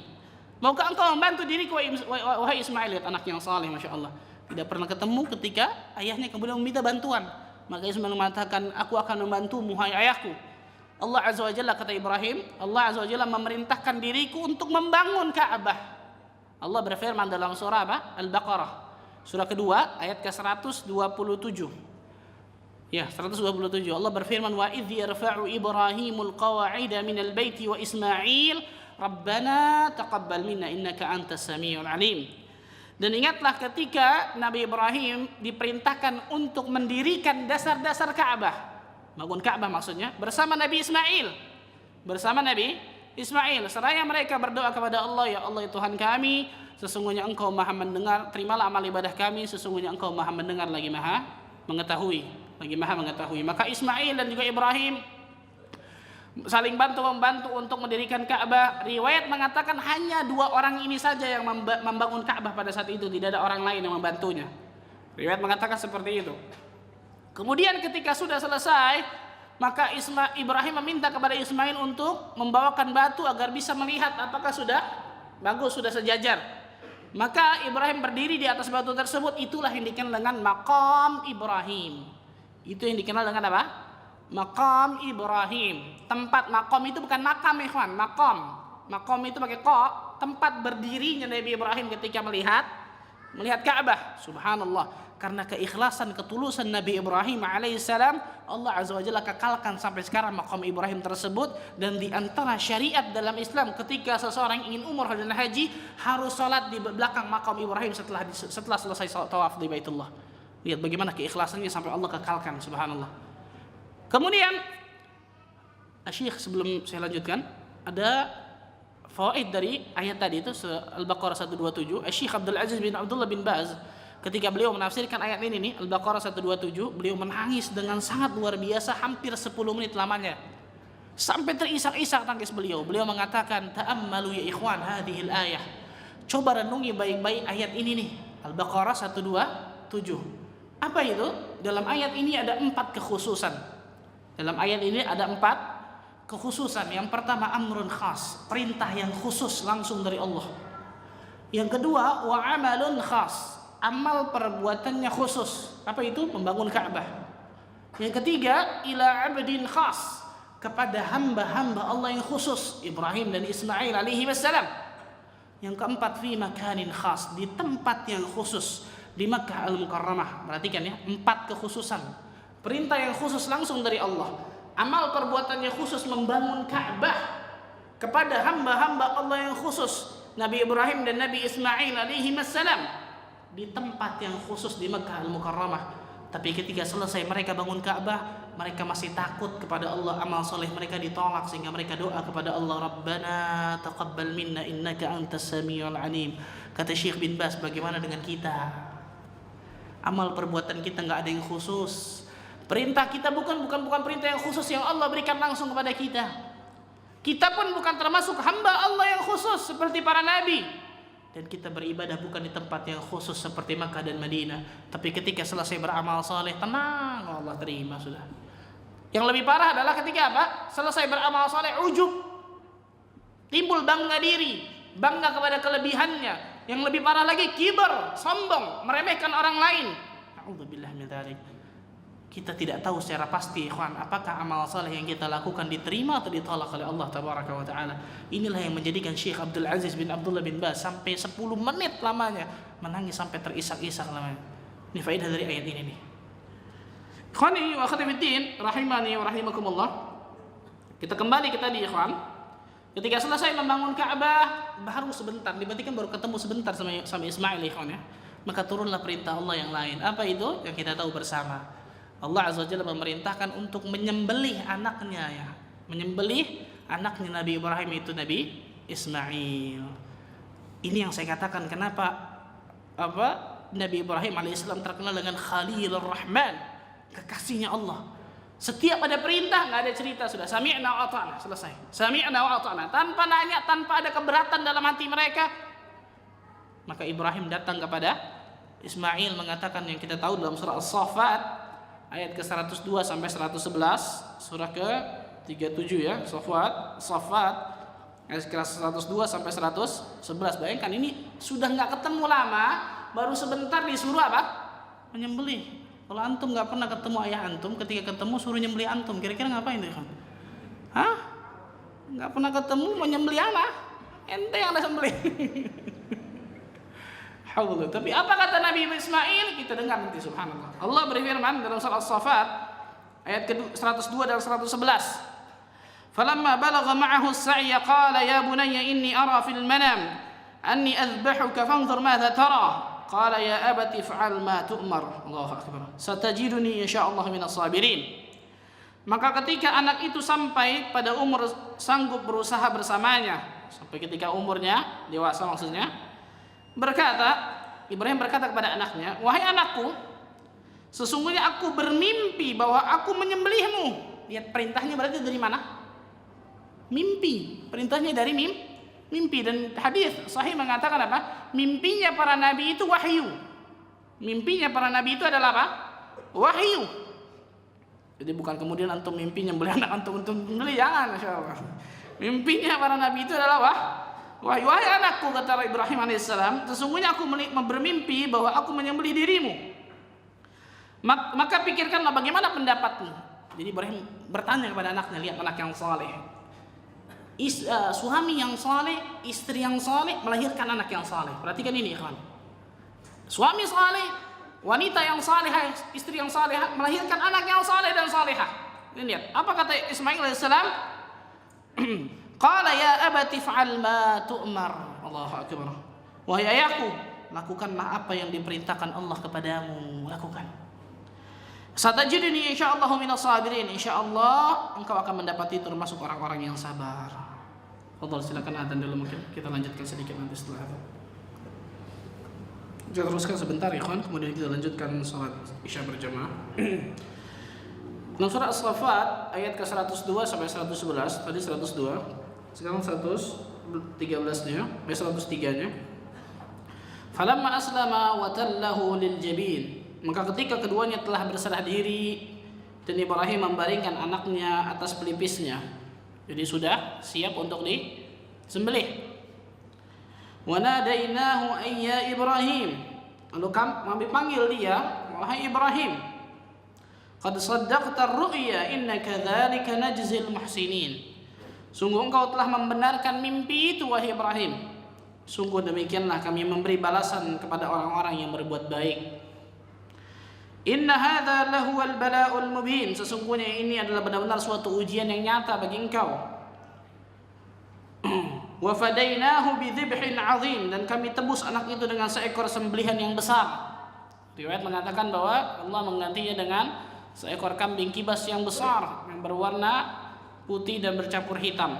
Maukah engkau membantu diriku wahai Ismail? Lihat anak yang saleh, masya Allah. Tidak pernah ketemu ketika ayahnya kemudian meminta bantuan. Maka Ismail mengatakan, aku akan membantumu wahai ayahku. Allah Azza wa Jalla, kata Ibrahim, Allah Azza wa Jalla memerintahkan diriku untuk membangun Ka'bah. Allah berfirman dalam surah apa? Al-Baqarah, surah kedua ayat ke-127. Ya, 127. Allah berfirman, wa idh yarfa'u Ibrahimul qawa'ida minal baiti wa Ismail Rabbana taqabbal minna innaka antas samiul alim. Dan ingatlah ketika Nabi Ibrahim diperintahkan untuk mendirikan dasar-dasar Ka'bah, bangun Ka'bah maksudnya, bersama Nabi Ismail. Seraya mereka berdoa kepada Allah, ya Allah, ya Tuhan kami, sesungguhnya Engkau Maha mendengar, terimalah amal ibadah kami, sesungguhnya Engkau Maha mendengar lagi Maha mengetahui. Maka Ismail dan juga Ibrahim saling membantu untuk mendirikan Ka'bah. Riwayat mengatakan hanya 2 orang ini saja yang membangun Ka'bah pada saat itu, tidak ada orang lain yang membantunya. Riwayat mengatakan seperti itu. Kemudian ketika sudah selesai, maka Ibrahim meminta kepada Ismail untuk membawakan batu agar bisa melihat apakah sudah bagus, sudah sejajar. Maka Ibrahim berdiri di atas batu tersebut. Itulah yang dikenal dengan maqam Ibrahim. Itu yang dikenal dengan apa? Maqam Ibrahim. Tempat maqam itu bukan makam, ikhwan. Maqam itu pakai qa. Tempat berdirinya Nabi Ibrahim ketika melihat Ka'bah. Subhanallah. Karena keikhlasan, ketulusan Nabi Ibrahim alaihissalam, Allah azza wa jalla kekalkan sampai sekarang maqam Ibrahim tersebut. Dan di antara syariat dalam Islam, ketika seseorang ingin umrah dan haji, harus sholat di belakang maqam Ibrahim setelah selesai tawaf di Baitullah. Lihat bagaimana keikhlasannya sampai Allah kekalkan. Subhanallah. Kemudian Syekh, sebelum saya lanjutkan, ada fawaid dari ayat tadi itu, Al-Baqarah 127. Syekh Abdul Aziz bin Abdullah bin Baz, ketika beliau menafsirkan ayat ini nih, Al-Baqarah 127, beliau menangis dengan sangat luar biasa, hampir 10 menit lamanya. Sampai terisak-isak tangis beliau. Beliau mengatakan, ta'ammalu ya ikhwan hadhil ayah. Coba renungi baik-baik ayat ini nih, Al-Baqarah 127. Apa itu? Dalam ayat ini ada 4 kekhususan. Dalam ayat ini ada 4 kekhususan. Yang pertama, amrun khas, perintah yang khusus langsung dari Allah. Yang kedua, wa amalun khas, amal perbuatannya khusus. Apa itu? Membangun Ka'bah. Yang ketiga, ila abdin khas, kepada hamba-hamba Allah yang khusus, Ibrahim dan Ismail alaihi wassalam. Yang keempat, fi makanin khas, di tempat yang khusus, di Makkah Al-Mukarramah. Perhatikan ya, 4 kekhususan. Perintah yang khusus langsung dari Allah, amal perbuatannya khusus, membangun Ka'bah, kepada hamba-hamba Allah yang khusus, Nabi Ibrahim dan Nabi Ismail alaihi wassalam, di tempat yang khusus di Makkah Al-Mukarramah. Tapi ketika selesai mereka bangun Ka'bah, mereka masih takut kepada Allah, amal soleh mereka ditolak, sehingga mereka doa kepada Allah, Rabbana taqabbal minna innaka antas samiul alim. Kata Syekh bin Baz, bagaimana dengan kita? Amal perbuatan kita nggak ada yang khusus. Perintah kita bukan perintah yang khusus yang Allah berikan langsung kepada kita. Kita pun bukan termasuk hamba Allah yang khusus seperti para nabi. Dan kita beribadah bukan di tempat yang khusus seperti Makkah dan Madinah. Tapi ketika selesai beramal saleh, tenang, Allah terima sudah. Yang lebih parah adalah ketika apa? Selesai beramal saleh, ujub, timbul bangga diri, bangga kepada kelebihannya. Yang lebih parah lagi, kibar, sombong, meremehkan orang lain. A'udzubillah min dzalik. Kita tidak tahu secara pasti, ikhwan, apakah amal saleh yang kita lakukan diterima atau ditolak oleh Allah tabaraka wa taala. Inilah yang menjadikan Syekh Abdul Aziz bin Abdullah bin Baz sampai 10 menit lamanya menangis sampai terisak-isak lamanya. Ini faedah dari ayat ini nih. Ikhwani wa akhwati fiddin, rahimani wa rahimakumullah. Kita kembali ke tadi, ikhwan. Ketika selesai membangun Ka'bah, baru sebentar, berarti kan baru ketemu sebentar sama Ismail, ikhwan ya. Maka turunlah perintah Allah yang lain. Apa itu? Yang kita tahu bersama. Allah azza wa jalla memerintahkan untuk menyembelih anaknya ya. Menyembelih anaknya Nabi Ibrahim, itu Nabi Ismail. Ini yang saya katakan kenapa Nabi Ibrahim alaihissalam terkenal dengan Khalilur Rahman, kekasihnya Allah. Setiap ada perintah nggak ada cerita, sudah sami'na wa ata'na, selesai. Sami'na wa ata'na, tanpa nanya, tanpa ada keberatan dalam hati mereka. Maka Ibrahim datang kepada Ismail mengatakan yang kita tahu dalam surah As-Saffat ayat ke-102 sampai 111, surah ke-37 ya, Saffat ayat ke-102 sampai 111. Bayangkan ini sudah nggak ketemu lama, baru sebentar disuruh apa? Menyembelih. Kalau antum nggak pernah ketemu ayah antum, ketika ketemu suruh nyembelih antum, kira-kira ngapain tuh? Hah? Nggak pernah ketemu mau nyembelih anak? Ente yang ada sembelih. Tapi apa kata Nabi Ismail? Kita dengar nanti, subhanallah. Allah berfirman dalam surah As-Saffat ayat ke-102 dan 111. Falamma balagha ma'ahu as-sa'ya qala ya bunayya inni ara fil manam anni adhbahuka fanzur madza tara. Qala ya abati fa'al ma tu'mar. Allahu akbar. Satajiduni insyaallah minas sabirin. Maka ketika anak itu sampai pada umur sanggup berusaha bersamanya, sampai ketika umurnya dewasa maksudnya, Ibrahim berkata kepada anaknya, wahai anakku, sesungguhnya aku bermimpi bahwa aku menyembelihmu. Lihat perintahnya berarti dari mana? Mimpi. Perintahnya dari mimpi. Dan hadis sahih mengatakan apa? Mimpinya para nabi itu wahyu. Mimpinya para nabi itu adalah apa? Wahyu. Jadi bukan kemudian antum mimpi nyembelih anak antum untuk menyembelih, jangan, insyaallah. Mimpinya para nabi itu adalah wahai anakku, kata Ibrahim alaihissalam, sesungguhnya aku bermimpi bahwa aku menyembelih dirimu. Maka pikirkanlah bagaimana pendapatmu. Jadi Ibrahim bertanya kepada anaknya, lihat anak yang saleh. Suami yang saleh, istri yang saleh melahirkan anak yang saleh. Perhatikan ini, ikhwan. Suami saleh, wanita yang salehah, istri yang salehah melahirkan anak yang saleh dan salehah. Ini lihat, apa kata Ismail alaihissalam? Qala ya abati fa'al ma tu'mar. Allahu akbar. Wahai ayahku, lakukanlah apa yang diperintahkan Allah kepadamu, lakukan. Satajiduni insyaallah minas sabirin. Insyaallah engkau akan mendapati termasuk orang-orang yang sabar. Fadhal, silakan adzan dulu, mungkin kita lanjutkan sedikit nanti setelah itu. Kita teruskan sebentar ya kawan, kemudian kita lanjutkan salat Isya berjamaah. Dalam surah As-Saffat ayat ke-102 sampai 111, tadi 102, sekarang 113-nya, 103-nya. Falamma aslama wa tallahu lil jabin. Maka ketika keduanya telah berserah diri dan Ibrahim membaringkan anaknya atas pelipisnya, jadi sudah siap untuk disembelih. Wa nadainahu ayya Ibrahim. Lalu kami panggil dia, wahai Ibrahim. Qad saddaqta ar-ru'ya inna kadzalika najzil muhsinin. Sungguh engkau telah membenarkan mimpi itu wahai Ibrahim. Sungguh demikianlah kami memberi balasan kepada orang-orang yang berbuat baik. Inna hadza lahuwal bala'ul mubin. Sesungguhnya ini adalah benar-benar suatu ujian yang nyata bagi engkau. Wa fadainahu bidzibhin 'adzim, dan kami tebus anak itu dengan seekor sembelihan yang besar. Riwayat mengatakan bahwa Allah menggantinya dengan seekor kambing kibas yang besar yang berwarna putih dan bercampur hitam.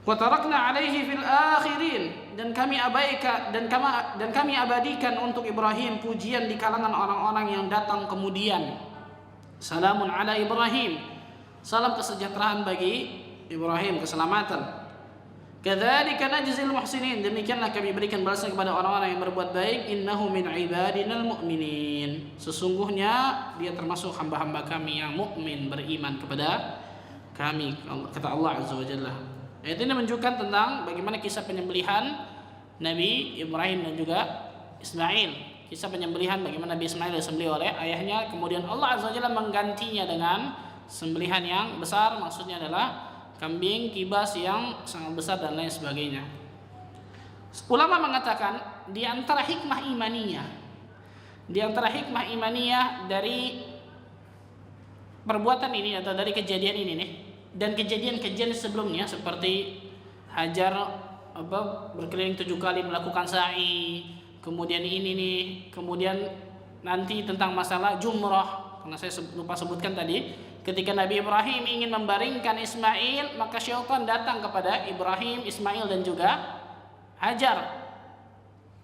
Wa tarakna 'alaihi fil akhirin, dan kami abadikan untuk Ibrahim pujian di kalangan orang-orang yang datang kemudian. Salamun ala Ibrahim, salam kesejahteraan bagi Ibrahim, keselamatan. Kadzalika najzil muhsinin, demikianlah kami berikan balasan kepada orang-orang yang berbuat baik. Innahu min ibadinal mu'minin, sesungguhnya dia termasuk hamba-hamba kami yang mukmin, beriman kepada kami, kata Allah azza wa jalla. Ayat ini menunjukkan tentang bagaimana kisah penyembelihan Nabi Ibrahim dan juga Ismail. Kisah penyembelihan bagaimana Nabi Ismail disembelih oleh ayahnya, kemudian Allah azza wa jalla menggantinya dengan sembelihan yang besar, maksudnya adalah kambing kibas yang sangat besar dan lain sebagainya. Ulama mengatakan di antara hikmah imaniyah dari perbuatan ini atau dari kejadian ini nih, dan kejadian-kejadian sebelumnya seperti Hajar berkeliling 7 kali melakukan sa'i, kemudian ini nih, kemudian nanti tentang masalah jumrah, karena saya lupa sebutkan tadi. Ketika Nabi Ibrahim ingin membaringkan Ismail, maka syaitan datang kepada Ibrahim, Ismail dan juga Hajar,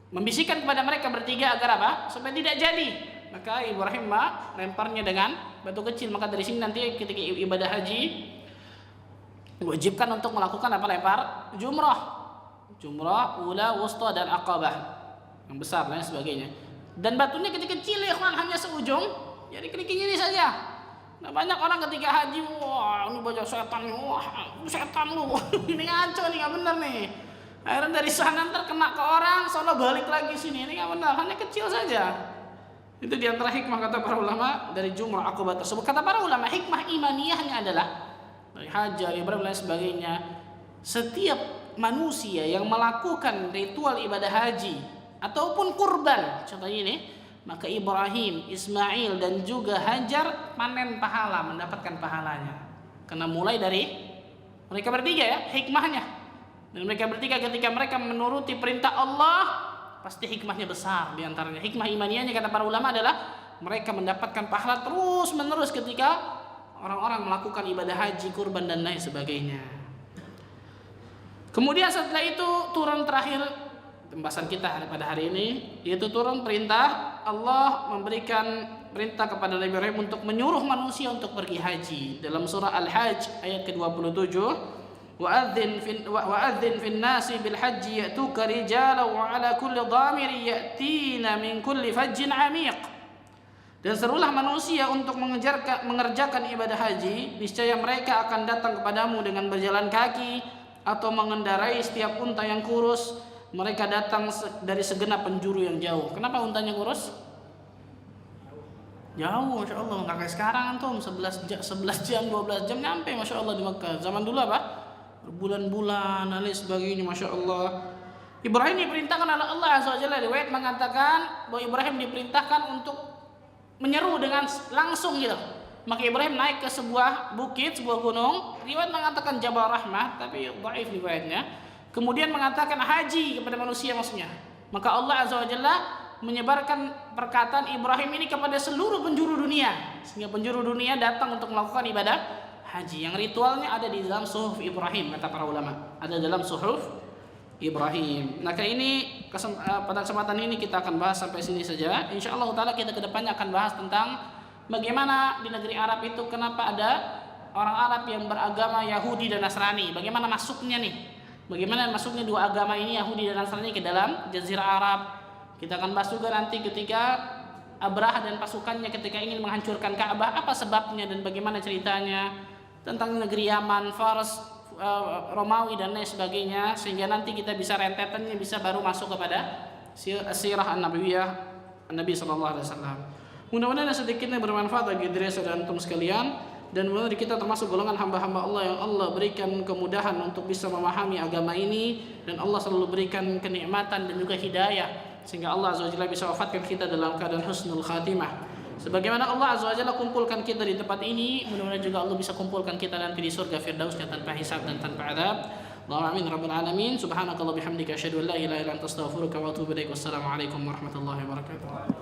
membisikkan kepada mereka bertiga agar apa? Supaya tidak jadi. Maka Ibrahim lemparnya dengan batu kecil. Maka dari sini nanti ketika ibadah haji diwajibkan untuk melakukan apa? Lempar jumrah ula, wusta dan aqabah, yang besar dan sebagainya. Dan batunya kecil-kecil ya kawan, hanya seujung, jadi kerikil ini saja. Nah, banyak orang ketika haji, wah ini baca setan, wah setan lu, ini ngaco nih, nggak benar nih. Akhirnya dari sana ntar kena ke orang, soalnya balik lagi sini, ini nggak benar, hanya kecil saja. Itu diantara hikmah kata para ulama dari jumrah aqabah tersebut. Kata para ulama, hikmah imaniyahnya adalah dari Hajar, Ibrahim dan sebagainya. Setiap manusia yang melakukan ritual ibadah haji ataupun kurban, contohnya ini, maka Ibrahim, Ismail dan juga Hajar panen pahala, mendapatkan pahalanya. Karena mulai dari mereka bertiga ya, hikmahnya. Dan mereka bertiga ketika mereka menuruti perintah Allah, pasti hikmahnya besar. Di antaranya hikmah imaniyahnya kata para ulama adalah mereka mendapatkan pahala terus menerus ketika orang-orang melakukan ibadah haji, kurban dan lain sebagainya. Kemudian setelah itu turun terakhir pembahasan kita pada hari ini, yaitu turun perintah Allah memberikan perintah kepada Nabi Ibrahim untuk menyuruh manusia untuk pergi haji. Dalam surah Al-Hajj ayat ke-27, wa'adzin fin nasi bil hajji ya'tuka rijalan wa 'ala kulli dhamirin ya'tina min kulli fajjin 'amiq. Dan serulah manusia untuk mengerjakan ibadah haji, niscaya mereka akan datang kepadamu dengan berjalan kaki atau mengendarai setiap unta yang kurus. Mereka datang dari segenap penjuru yang jauh. Kenapa untanya kurus? Jauh, Masya Allah. Nggak kayak sekarang antum 11 jam, 12 jam nyampe Masya Allah di Mekah. Zaman dulu apa? Berbulan-bulan dan lain sebagainya, Masya Allah. Ibrahim diperintahkan oleh Allah Azza wa Jalla. Riwayat mengatakan bahwa Ibrahim diperintahkan untuk menyeru dengan langsung gitu. Maka Ibrahim naik ke sebuah bukit, sebuah gunung. Riwayat mengatakan Jabal Rahmah, tapi dhaif riwayatnya. Kemudian mengatakan haji kepada manusia maksudnya. Maka Allah Azza wa Jalla menyebarkan perkataan Ibrahim ini kepada seluruh penjuru dunia, sehingga penjuru dunia datang untuk melakukan ibadah haji. Yang ritualnya ada di dalam suhuf Ibrahim, kata para ulama. Ada dalam suhuf Ibrahim. Nah, kali ini pada kesempatan ini kita akan bahas sampai sini saja. Insyaallah taala kita kedepannya akan bahas tentang bagaimana di negeri Arab itu kenapa ada orang Arab yang beragama Yahudi dan Nasrani. Bagaimana masuknya nih? Bagaimana masuknya dua agama ini, Yahudi dan Nasrani, ke dalam Jazirah Arab. Kita akan bahas juga nanti ketika Abrah dan pasukannya ketika ingin menghancurkan Ka'bah, apa sebabnya dan bagaimana ceritanya, tentang negeri Yaman, Fars, Romawi dan lain sebagainya, sehingga nanti kita bisa rentetannya bisa baru masuk kepada sirah an-nabawiyah Nabi sallallahu alaihi wasallam. Mudah-mudahan sedikitnya bermanfaat bagi diri saya dan antum sekalian, dan mudah-mudahan kita termasuk golongan hamba-hamba Allah yang Allah berikan kemudahan untuk bisa memahami agama ini, dan Allah selalu berikan kenikmatan dan juga hidayah sehingga Allah Azza wa Jalla bisa wafatkan kita dalam keadaan husnul khatimah. Sebagaimana Allah Azza wa Jalla kumpulkan kita di tempat ini, mudah-mudahan juga Allah bisa kumpulkan kita nanti di surga firdausnya tanpa hisab dan tanpa adab. Allahumma amin rabbal alamin. Subhanakallah bihamdika asyhadu an la ilaha illa anta astaghfiruka wa atubu ilaik. Wassalamu alaikum warahmatullahi wabarakatuh.